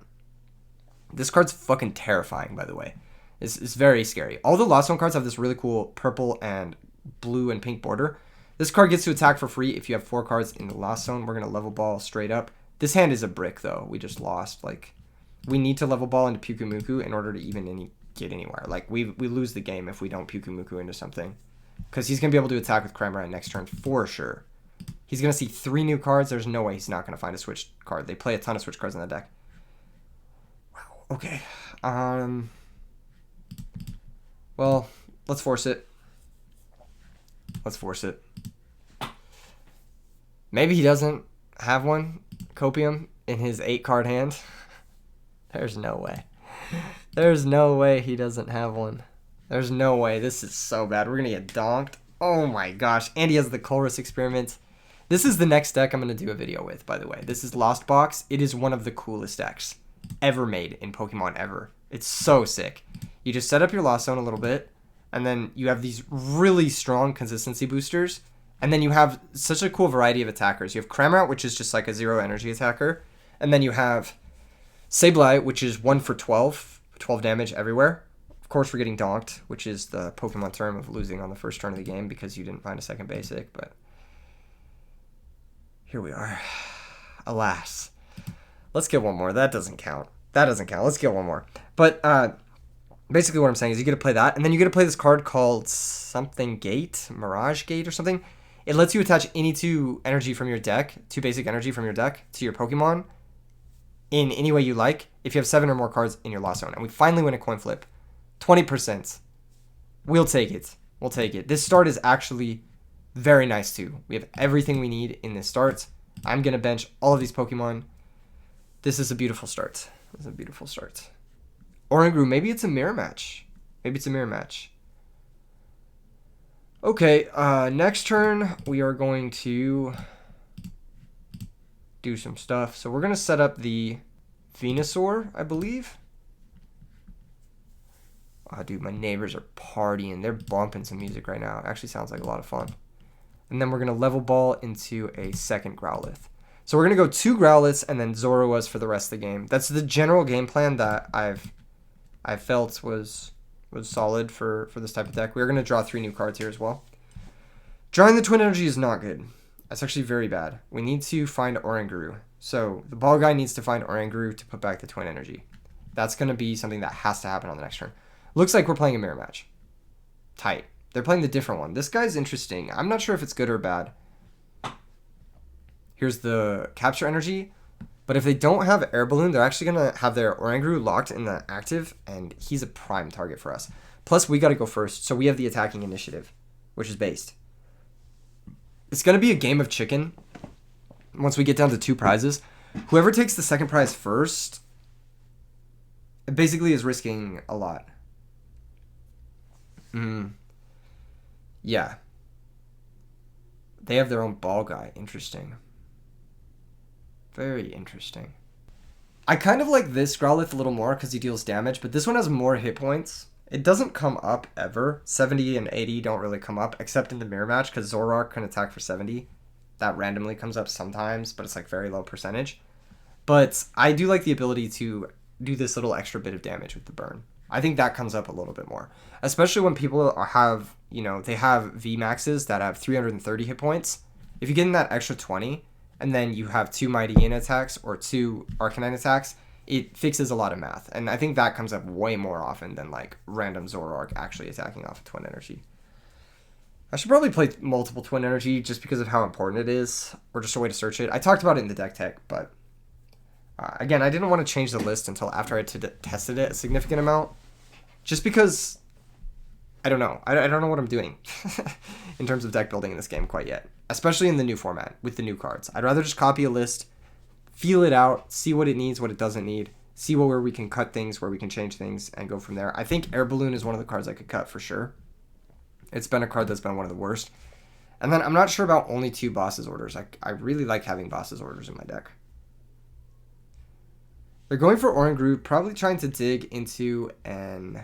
This card's fucking terrifying, by the way. It's very scary. All the Lost Zone cards have this really cool purple and blue and pink border. This card gets to attack for free if you have 4 cards in the Lost Zone. We're going to level ball straight up. This hand is a brick, though. We just lost. Like, we need to level ball into Pyukumuku in order to even get anywhere. Like, we lose the game if we don't Pyukumuku into something. Because he's going to be able to attack with Cramorant next turn for sure. He's going to see 3 new cards. There's no way he's not going to find a switch card. They play a ton of switch cards in the deck. Wow. Okay. Well, let's force it. Let's force it. Maybe he doesn't have one, Copium, in his 8-card hand. There's no way. There's no way he doesn't have one. There's no way. This is so bad. We're going to get donked. Oh my gosh. And he has the Colress Experiment. This is the next deck I'm going to do a video with, by the way. This is Lost Box. It is one of the coolest decks ever made in Pokemon ever. It's so sick. You just set up your Lost Zone a little bit, and then you have these really strong consistency boosters, and then you have such a cool variety of attackers. You have Cramorant, which is just like a 0 energy attacker, and then you have Sableye, which is 1 for 12 damage everywhere. Of course, we're getting donked, which is the Pokemon term of losing on the first turn of the game because you didn't find a second basic, but here we are. Alas. Let's get one more. That doesn't count. That doesn't count. Let's get one more. But basically what I'm saying is you get to play that, and then you get to play this card called something Gate, Mirage Gate or something. It lets you attach any 2 energy from your deck, 2 basic energy from your deck to your Pokemon in any way you like if you have 7 or more cards in your Lost Zone. And we finally win a coin flip. 20%. We'll take it. We'll take it. This start is actually very nice too. We have everything we need in this start. I'm going to bench all of these Pokemon. This is a beautiful start. This is a beautiful start. Oranguru, maybe it's a mirror match. Maybe it's a mirror match. Okay, next turn we are going to do some stuff. So we're going to set up the Venusaur, I believe. Oh, dude, my neighbors are partying. They're bumping some music right now. It actually sounds like a lot of fun. And then we're going to level ball into a second Growlithe. So we're going to go 2 Growliths and then Zoroas for the rest of the game. That's the general game plan that I felt was solid for this type of deck. We're going to draw 3 new cards here as well. Drawing the Twin Energy is not good. That's actually very bad. We need to find Oranguru. So the ball guy needs to find Oranguru to put back the Twin Energy. That's going to be something that has to happen on the next turn. Looks like we're playing a mirror match. Tight. They're playing the different one. This guy's interesting. I'm not sure if it's good or bad. Here's the Capture Energy. But if they don't have Air Balloon, they're actually going to have their Oranguru locked in the active, and he's a prime target for us. Plus, we got to go first, so we have the attacking initiative, which is based. It's going to be a game of chicken once we get down to 2 prizes. Whoever takes the second prize first, it basically is risking a lot. Yeah. They have their own ball guy. Interesting. Very interesting. I kind of like this Growlithe a little more because he deals damage, but this one has more hit points. It doesn't come up ever. 70 and 80 don't really come up, except in the mirror match because Zoroark can attack for 70. That randomly comes up sometimes, but it's like very low percentage. But I do like the ability to do this little extra bit of damage with the burn. I think that comes up a little bit more, especially when people have, they have VMAXs that have 330 hit points. If you get in that extra 20, and then you have 2 Mighty Yin attacks or 2 Arcanine attacks, it fixes a lot of math. And I think that comes up way more often than like random Zoroark actually attacking off of Twin Energy. I should probably play multiple Twin Energy just because of how important it is, or just a way to search it. I talked about it in the deck tech, but again, I didn't want to change the list until after I tested it a significant amount, just because I don't know. I don't know what I'm doing in terms of deck building in this game quite yet, especially in the new format with the new cards. I'd rather just copy a list, feel it out, see what it needs, what it doesn't need, see where we can cut things, where we can change things, and go from there. I think Air Balloon is one of the cards I could cut for sure. It's been a card that's been one of the worst. And then I'm not sure about only 2 Boss's Orders. I really like having Boss's Orders in my deck. They're going for Oranguru, probably trying to dig into an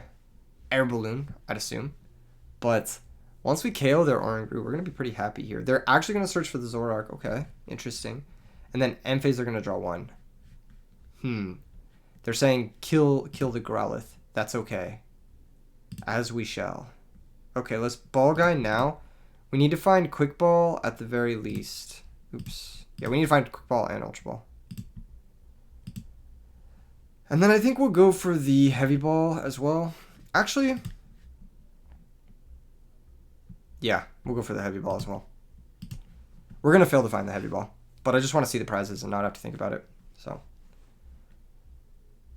Air Balloon, I'd assume. But Once we KO their Oranguru, we're going to be pretty happy here. They're actually going to search for the Zoroark. Okay, interesting. And then end phase, they're going to draw one. They're saying kill the Growlithe. That's okay. As we shall. Okay, let's Ball Guy now. We need to find Quick Ball at the very least. Oops. Yeah, we need to find Quick Ball and Ultra Ball. And then I think we'll go for the Heavy Ball as well. Actually, yeah, we'll go for the Heavy Ball as well. We're going to fail to find the Heavy Ball, but I just want to see the prizes and not have to think about it. So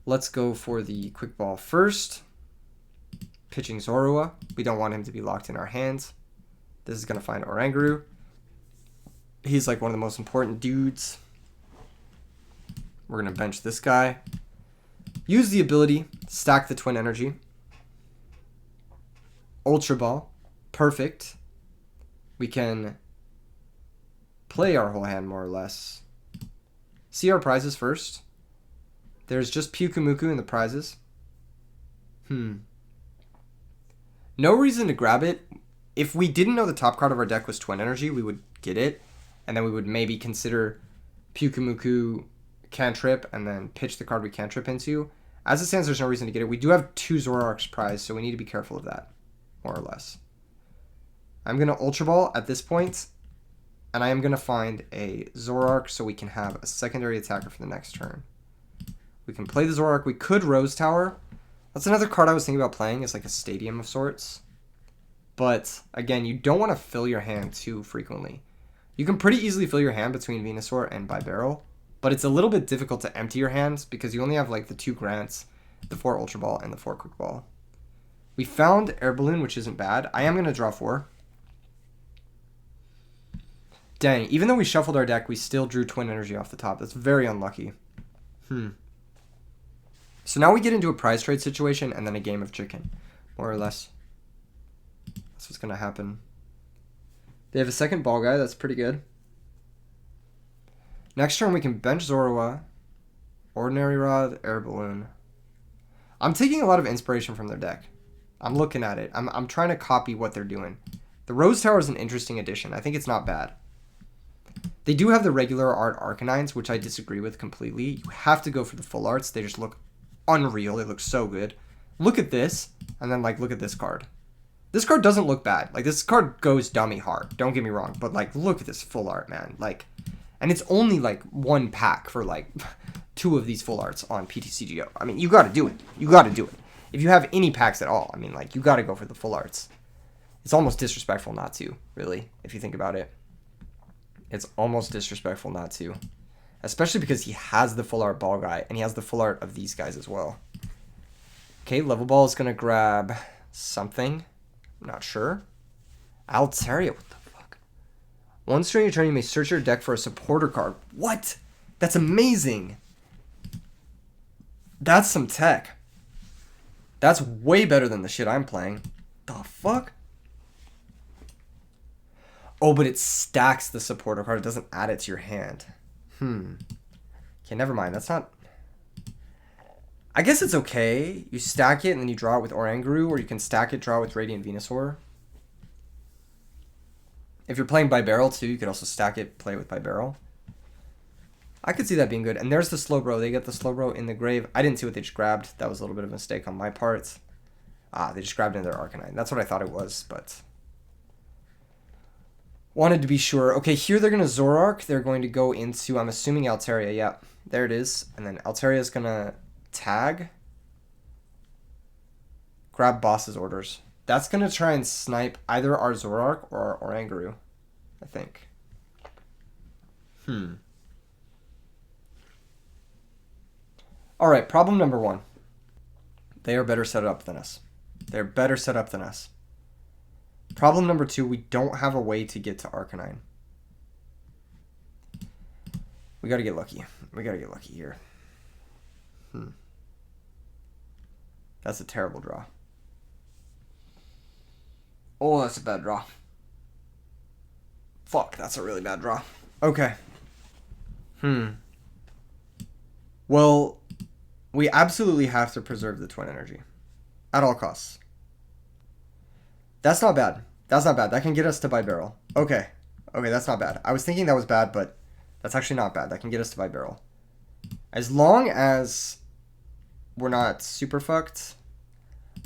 let's go for the Quick Ball first. Pitching Zorua. We don't want him to be locked in our hands. This is going to find Oranguru. He's like one of the most important dudes. We're going to bench this guy. Use the ability, stack the Twin Energy. Ultra Ball. Perfect. We can play our whole hand more or less. See our prizes first. There's just Pyukumuku in the prizes. No reason to grab it. If we didn't know the top card of our deck was Twin Energy, we would get it. And then we would maybe consider Pyukumuku cantrip and then pitch the card we cantrip into. As it stands, there's no reason to get it. We do have 2 Zoroarks prized, so we need to be careful of that, more or less. I'm going to Ultra Ball at this point, and I am going to find a Zoroark so we can have a secondary attacker for the next turn. We can play the Zoroark. We could Rose Tower. That's another card I was thinking about playing. It's like a stadium of sorts. But, again, you don't want to fill your hand too frequently. You can pretty easily fill your hand between Venusaur and Bibarel, but it's a little bit difficult to empty your hands because you only have like the 2 Grants, the 4 Ultra Ball, and the 4 Quick Ball. We found Air Balloon, which isn't bad. I am going to draw 4. Dang, even though we shuffled our deck, we still drew Twin Energy off the top. That's very unlucky. So now we get into a prize trade situation and then a game of chicken, more or less. That's what's going to happen. They have a second Ball Guy. That's pretty good. Next turn, we can bench Zorua, Ordinary Rod, Air Balloon. I'm taking a lot of inspiration from their deck. I'm looking at it. I'm trying to copy what they're doing. The Rose Tower is an interesting addition. I think it's not bad. They do have the regular art Arcanines, which I disagree with completely. You have to go for the full arts. They just look unreal. They look so good. Look at this, and then like look at this card. This card doesn't look bad. Like this card goes dummy hard. Don't get me wrong, but like look at this full art, man. Like, and it's only like 1 pack for like 2 of these full arts on PTCGO. I mean, you got to do it. You got to do it. If you have any packs at all, I mean, like you got to go for the full arts. It's almost disrespectful not to, really, if you think about it. It's almost disrespectful not to. Especially because he has the full art Ball Guy, and he has the full art of these guys as well. Okay, Level Ball is going to grab something. I'm not sure. Altaria, what the fuck? Once during your turn, you may search your deck for a supporter card. What? That's amazing. That's some tech. That's way better than the shit I'm playing. The fuck? Oh, but it stacks the supporter card. It doesn't add it to your hand. Okay, never mind. That's not... I guess it's okay. You stack it and then you draw it with Oranguru, or you can stack it, draw it with Radiant Venusaur. If you're playing Bibarel too, you could also stack it, play with Bibarel. I could see that being good. And there's the Slowbro. They get the Slowbro in the grave. I didn't see what they just grabbed. That was a little bit of a mistake on my part. They just grabbed into their Arcanine. That's what I thought it was, but... wanted to be sure. Okay, here they're going to Zoroark. They're going to go into, I'm assuming, Altaria. Yeah, there it is. And then Altaria is going to tag. Grab boss's orders. That's going to try and snipe either our Zoroark or our Oranguru, I think. Alright, problem number 1. They are better set up than us. They're better set up than us. Problem number 2, we don't have a way to get to Arcanine. We gotta get lucky. We gotta get lucky here. That's a terrible draw. Oh, that's a bad draw. Fuck, that's a really bad draw. Okay. Well, we absolutely have to preserve the Twin Energy. At all costs. That's not bad. That's not bad. That can get us to by barrel. Okay. Okay, that's not bad. I was thinking that was bad, but that's actually not bad. That can get us to by barrel. As long as we're not super fucked.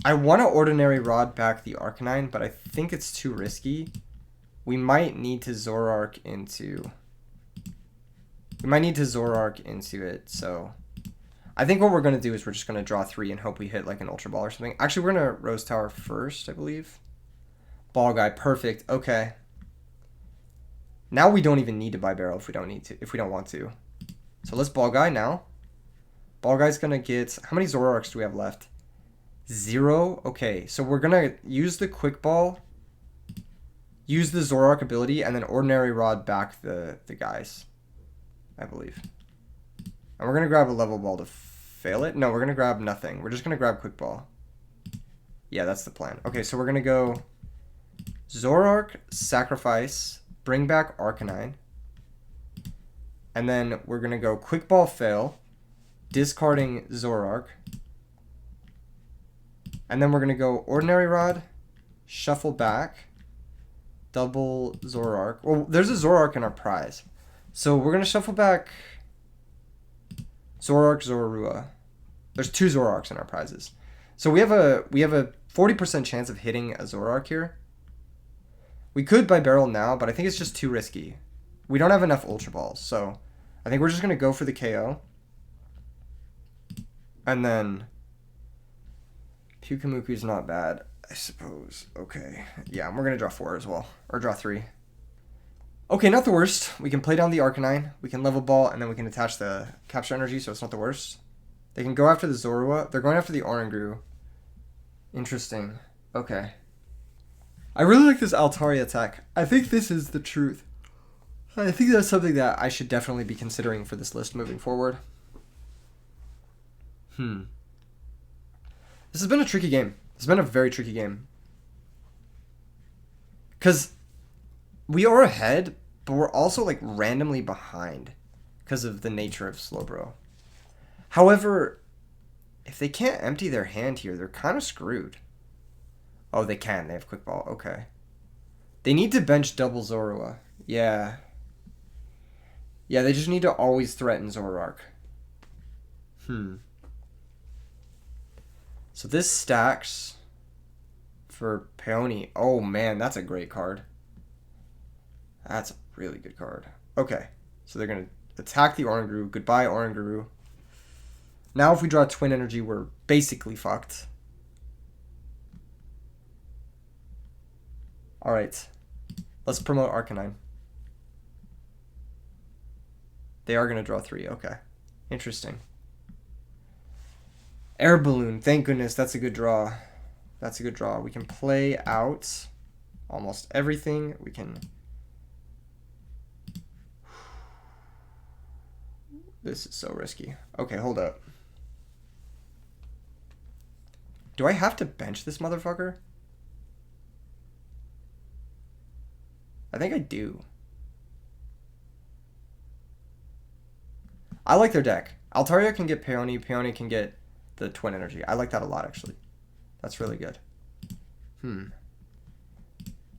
I want to ordinary rod back the arcanine, but I think it's too risky. We might need to Zoroark into... We might need to Zoroark into it, so... I think what we're going to do is we're just going to draw 3 and hope we hit like an Ultra Ball or something. Actually, we're going to Rose Tower first, I believe. Ball Guy, perfect. Okay. Now we don't even need to buy Barrel if we don't need to, if we don't want to. So let's Ball Guy now. Ball Guy's going to get... How many Zoroarks do we have left? 0? Okay, so we're going to use the Quick Ball, use the Zoroark ability, and then Ordinary Rod back the guys, I believe. And we're going to grab a Level Ball to fail it. No, we're going to grab nothing. We're just going to grab Quick Ball. Yeah, that's the plan. Okay, so we're going to go Zoroark, Sacrifice, bring back Arcanine. And then we're going to go Quick Ball, fail, discarding Zoroark. And then we're going to go Ordinary Rod, shuffle back, double Zoroark. Well, there's a Zoroark in our prize. So we're going to shuffle back Zoroark, Zorua. There's 2 Zoroarks in our prizes. So we have a 40% chance of hitting a Zoroark here. We could buy Barrel now, but I think it's just too risky. We don't have enough Ultra Balls, so I think we're just going to go for the KO. And then Pyukumuku's not bad, I suppose. Okay. Yeah, and we're going to draw 4 as well. Or draw 3. Okay, not the worst. We can play down the Arcanine. We can level ball, and then we can attach the Capture Energy, so it's not the worst. They can go after the Zorua. They're going after the Oranguru. Interesting. Okay. I really like this Altaria attack. I think this is the truth. I think that's something that I should definitely be considering for this list moving forward. This has been a tricky game. It's been a very tricky game. Because we are ahead, but we're also like randomly behind because of the nature of Slowbro. However, if they can't empty their hand here, they're kind of screwed. Oh, they can. They have Quick Ball. Okay. They need to bench double Zorua. Yeah. Yeah, they just need to always threaten Zoroark. So this stacks for Peony. Oh, man, that's a great card. That's a really good card. Okay, so they're going to attack the Oranguru. Goodbye, Oranguru. Now if we draw Twin Energy, we're basically fucked. Alright, let's promote Arcanine. They are going to draw 3. Okay, interesting. Air Balloon, thank goodness, that's a good draw. That's a good draw. We can play out almost everything. We can... This is so risky. Okay, hold up. Do I have to bench this motherfucker? I think I do. I like their deck. Altaria can get Peony. Peony can get the Twin Energy. I like that a lot, actually. That's really good.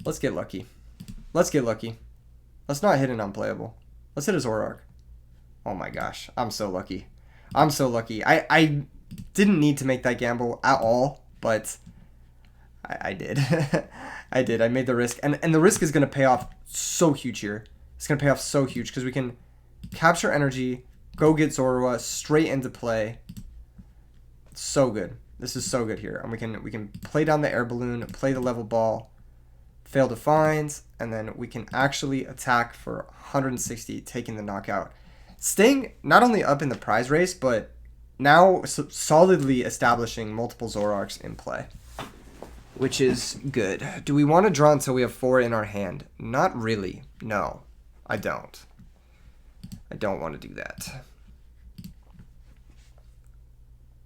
Let's get lucky. Let's get lucky. Let's not hit an unplayable. Let's hit a Zoroark. Oh my gosh. I'm so lucky. I'm so lucky. I didn't need to make that gamble at all, but I did. I did. I made the risk. And the risk is going to pay off so huge here. It's going to pay off so huge because we can capture energy, go get Zorua straight into play. So good. This is so good here. And we can play down the Air Balloon, play the level ball, fail Defines, and then we can actually attack for 160, taking the knockout. Staying not only up in the prize race, but now solidly establishing multiple Zoroarks in play, which is good. Do we want to draw until we have 4 in our hand? Not really. No, I don't. I don't want to do that.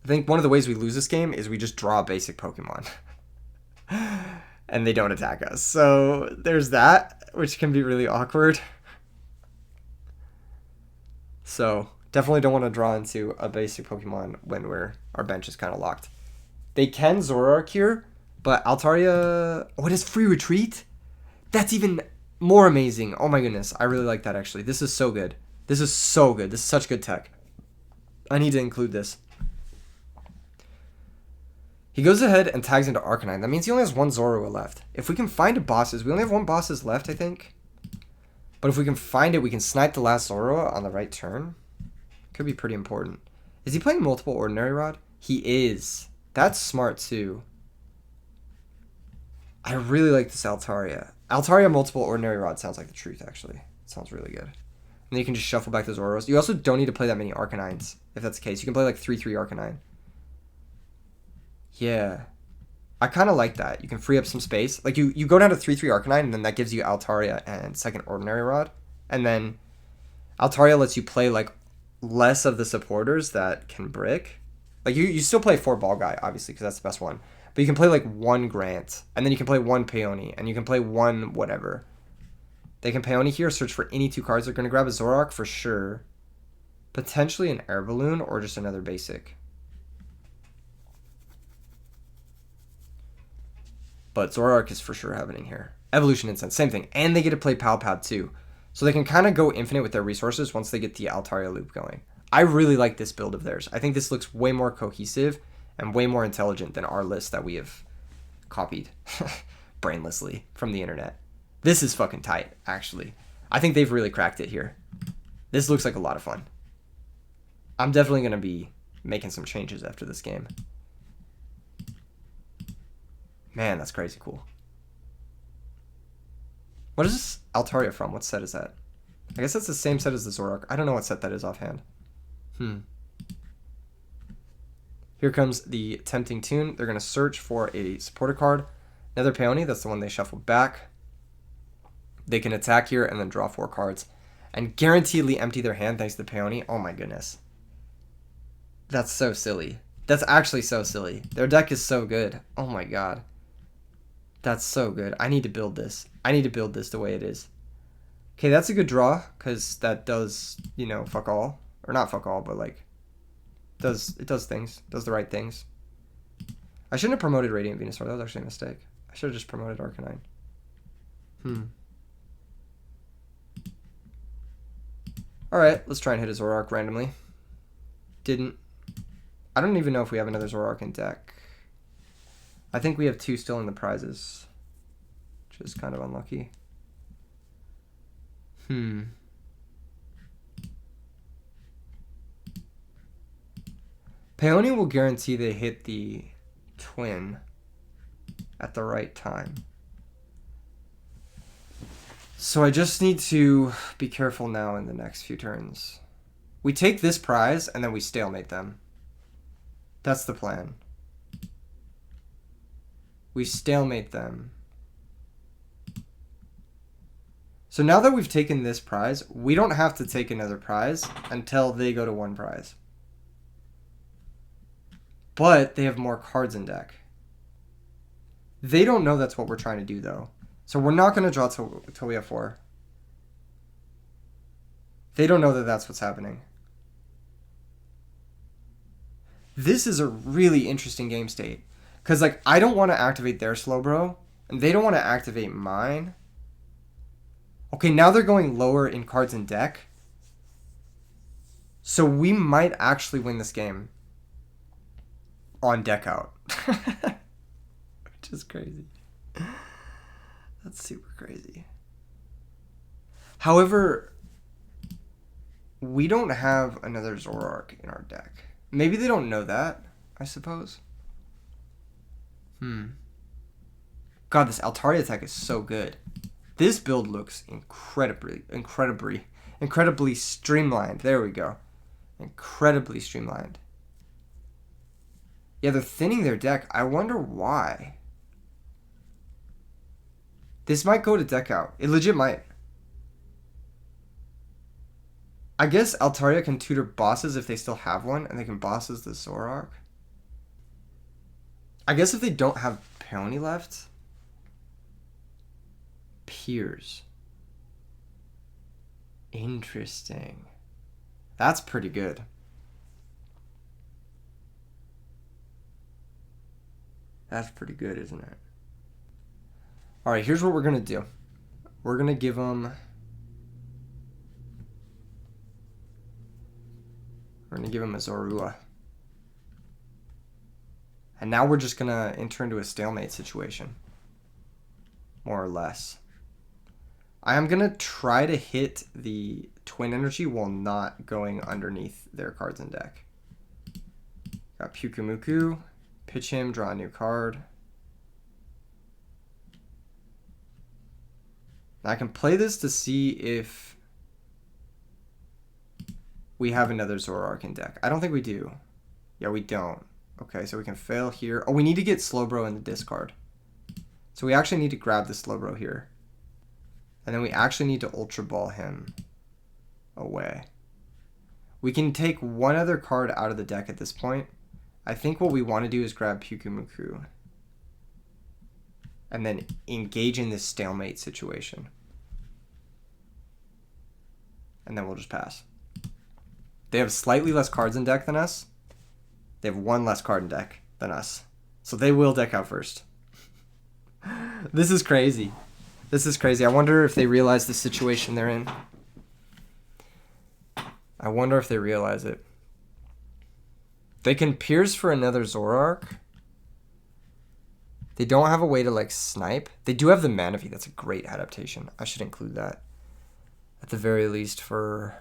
I think one of the ways we lose this game is we just draw a basic Pokemon. And they don't attack us. So there's that, which can be really awkward. So definitely don't want to draw into a basic Pokemon when our bench is kind of locked. They can Zoroark here, But Altaria... Oh, it has free retreat? That's even more amazing. Oh my goodness. I really like that, actually. This is so good. This is so good. This is such good tech. I need to include this. He goes ahead and tags into Arcanine. That means he only has one Zorua left. If we can find a bosses... We only have one bosses left, I think. But if we can find it, we can snipe the last Zorua on the right turn. Could be pretty important. Is he playing multiple Ordinary Rod? He is. That's smart, too. I really like this Altaria. Altaria multiple Ordinary Rod sounds like the truth, actually. It sounds really good. And then you can just shuffle back those Zoruas. You also don't need to play that many Arcanines, if that's the case. You can play like 3/3 Arcanine. Yeah. I kind of like that. You can free up some space. Like, you go down to 3/3 Arcanine, and then that gives you Altaria and second Ordinary Rod. And then Altaria lets you play, like, less of the supporters that can brick. Like, you still play 4 Ball Guy, obviously, because that's the best one. But you can play, like, 1 Grant. And then you can play 1 Peony. And you can play 1 whatever. They can Peony here, search for any 2 cards. They're going to grab a Zoroark for sure. Potentially an Air Balloon or just another basic. But Zoroark is for sure happening here. Evolution Incense, same thing. And they get to play Palpad too. So they can kind of go infinite with their resources once they get the Altaria loop going. I really like this build of theirs. I think this looks way more cohesive and way more intelligent than our list that we have copied brainlessly from the internet. This is fucking tight, actually. I think they've really cracked it here. This looks like a lot of fun. I'm definitely going to be making some changes after this game. Man, that's crazy cool. What is this Altaria from? What set is that? I guess that's the same set as the Zoroark. I don't know what set that is offhand. Here comes the Tempting Tune. They're going to search for a supporter card. Another Peony. That's the one they shuffled back. They can attack here and then draw 4 cards. And guaranteedly empty their hand thanks to the Peony. Oh my goodness. That's so silly. That's actually so silly. Their deck is so good. Oh my god. That's so good. I need to build this. I need to build this the way it is. Okay, that's a good draw, because that does, you know, fuck all. Or not fuck all, but like, it does things. Does the right things. I shouldn't have promoted Radiant Venusaur. That was actually a mistake. I should have just promoted Arcanine. Alright, let's try and hit a Zoroark randomly. Didn't. I don't even know if we have another Zoroark in deck. I think we have 2 still in the prizes, which is kind of unlucky. Peony will guarantee they hit the twin at the right time. So I just need to be careful now in the next few turns. We take this prize and then we stalemate them. That's the plan. We stalemate them. So now that we've taken this prize, we don't have to take another prize until they go to 1 prize. But they have more cards in deck. They don't know that's what we're trying to do, though. So we're not going to draw till we have 4. They don't know that that's what's happening. This is a really interesting game state. Because, like, I don't want to activate their Slowbro, and they don't want to activate mine. Okay, now they're going lower in cards in deck. So we might actually win this game on deck out. Which is crazy. That's super crazy. However, we don't have another Zoroark in our deck. Maybe they don't know that, I suppose. God, this Altaria attack is so good. This build looks incredibly streamlined. There we go. Incredibly streamlined. Yeah, they're thinning their deck. I wonder why. This might go to deck out. It legit might. I guess Altaria can tutor bosses if they still have one, and they can bosses the Zoroark. I guess if they don't have Peony left. Peers. Interesting. That's pretty good. That's pretty good, isn't it? Alright, here's what we're going to do. We're going to give them... We're going to give him a Zorua. And now we're just going to enter into a stalemate situation. More or less. I am going to try to hit the Twin Energy while not going underneath their cards in deck. Got Pyukumuku. Pitch him, draw a new card. I can play this to see if we have another Zoroark in deck. I don't think we do. Yeah, we don't. Okay, so we can fail here. Oh, we need to get Slowbro in the discard. So we actually need to grab the Slowbro here. And then we actually need to Ultra Ball him away. We can take one other card out of the deck at this point. I think what we want to do is grab Pyukumuku. And then engage in this stalemate situation. And then we'll just pass. They have slightly less cards in deck than us. They have one less card in deck than us. So they will deck out first. This is crazy. This is crazy. I wonder if they realize the situation they're in. I wonder if they realize it. They can pierce for another Zoroark. They don't have a way to, like, snipe. They do have the Manaphy. That's a great adaptation. I should include that. At the very least for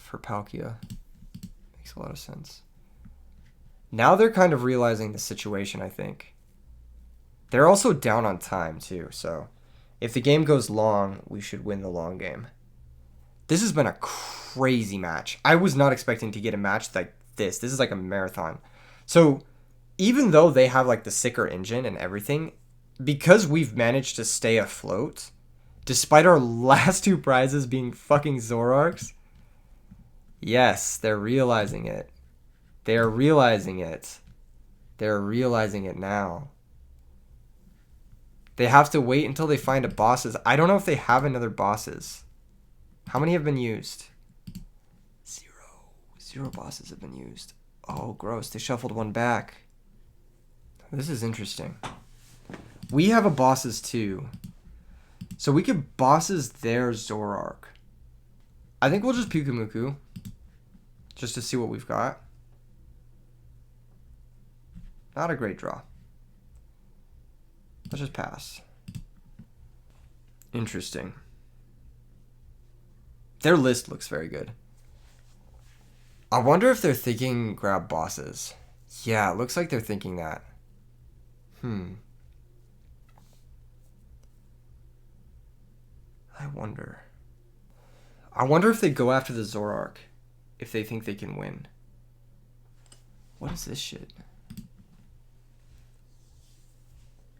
Palkia. Makes a lot of sense. Now they're kind of realizing the situation, I think. They're also down on time, too. So if the game goes long, we should win the long game. This has been a crazy match. I was not expecting to get a match like this. This is like a marathon. So even though they have like the sicker engine and everything, because we've managed to stay afloat, despite our last two prizes being fucking Zoroarks, yes, they're realizing it. They're realizing it. They're realizing it now. They have to wait until they find a bosses. I don't know if they have another bosses. How many have been used? Zero bosses have been used. Oh, gross. They shuffled one back. This is interesting. We have a bosses too. So we could bosses their Zoroark. I think we'll just Pyukumuku. Just to see what we've got. Not a great draw. Let's just pass. Interesting. Their list looks very good. I wonder if they're thinking grab bosses. Yeah, it looks like they're thinking that. I wonder if they go after the Zoroark. If they think they can win. What is this shit?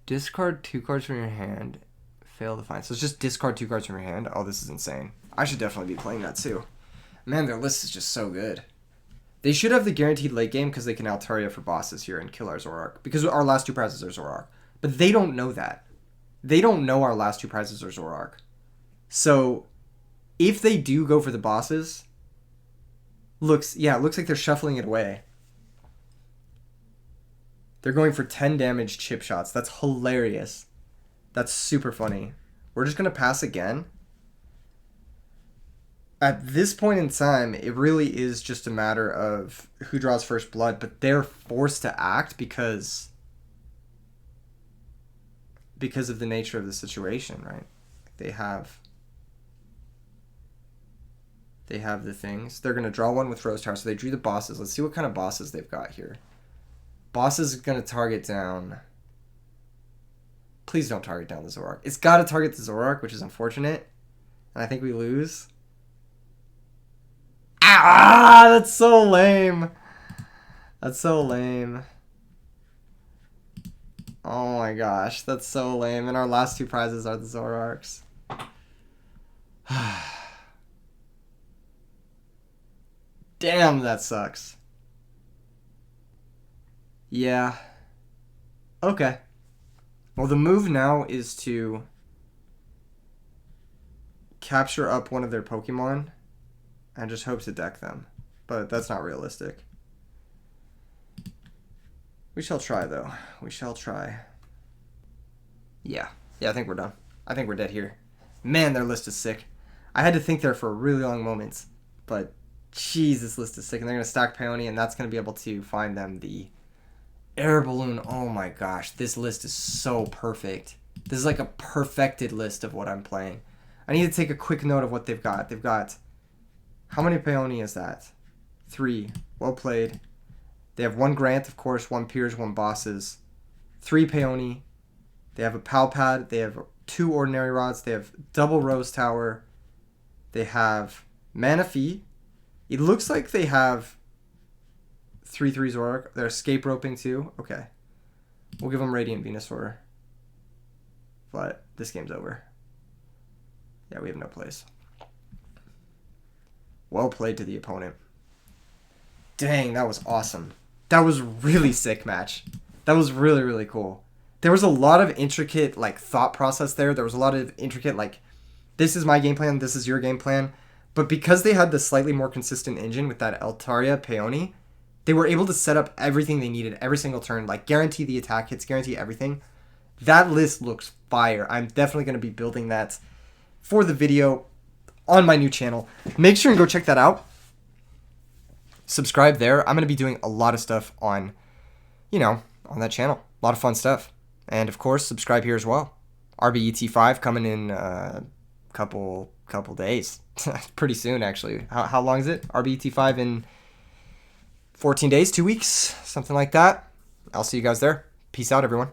Discard 2 cards from your hand. Fail to find. So it's just discard 2 cards from your hand. Oh, this is insane. I should definitely be playing that too. Man, their list is just so good. They should have the guaranteed late game because they can Altaria for bosses here and kill our Zoroark. Because our last 2 prizes are Zoroark. But they don't know that. They don't know our last 2 prizes are Zoroark. So, if they do go for the bosses, it looks like they're shuffling it away. They're going for 10 damage chip shots. That's hilarious. That's super funny. We're just going to pass again. At this point in time, it really is just a matter of who draws first blood, but they're forced to act because of the nature of the situation, right? They have the things. They're going to draw one with Rose Tower, so they drew the bosses. Let's see what kind of bosses they've got here. Bosses is going to target down... Please don't target down the Zoroark. It's got to target the Zoroark, which is unfortunate. And I think we lose. Ah, that's so lame. That's so lame. Oh my gosh, that's so lame. And our last 2 prizes are the Zoroarks. Damn, that sucks. Yeah. Okay. Well, the move now is to capture up one of their Pokemon and just hope to deck them. But that's not realistic. We shall try, though. We shall try. Yeah. Yeah, I think we're done. I think we're dead here. Man, their list is sick. I had to think there for a really long moment. But, jeez, this list is sick. And they're going to stack Peony, and that's going to be able to find them the air balloon. Oh my gosh. This list is so perfect. This is like a perfected list of what I'm playing. I need to take a quick note of what they've got. They've got... How many Peony is that? 3. Well played. They have 1 Grant, of course, 1 Piers, 1 Bosses. 3 Peony. They have a Palpad. They have 2 Ordinary Rods. They have double Rose Tower. They have Manaphy. It looks like they have 3 Zoroark. They're Escape Roping too. Okay. We'll give them Radiant Venusaur. But this game's over. Yeah, we have no place. Well played to the opponent. Dang, that was awesome. That was really sick match. That was really, really cool. There was a lot of intricate, like, thought process there. There was a lot of intricate, like, this is my game plan, this is your game plan. But because they had the slightly more consistent engine with that Altaria Peony, they were able to set up everything they needed every single turn, like, guarantee the attack hits, guarantee everything. That list looks fire. I'm definitely going to be building that for the video on my new channel. Make sure and go check that out. Subscribe there. I'm going to be doing a lot of stuff on, on that channel. A lot of fun stuff. And, of course, subscribe here as well. RBET5 coming in a couple days. Pretty soon, actually. How long is it? RBET5 in 14 days, 2 weeks, something like that. I'll see you guys there. Peace out, everyone.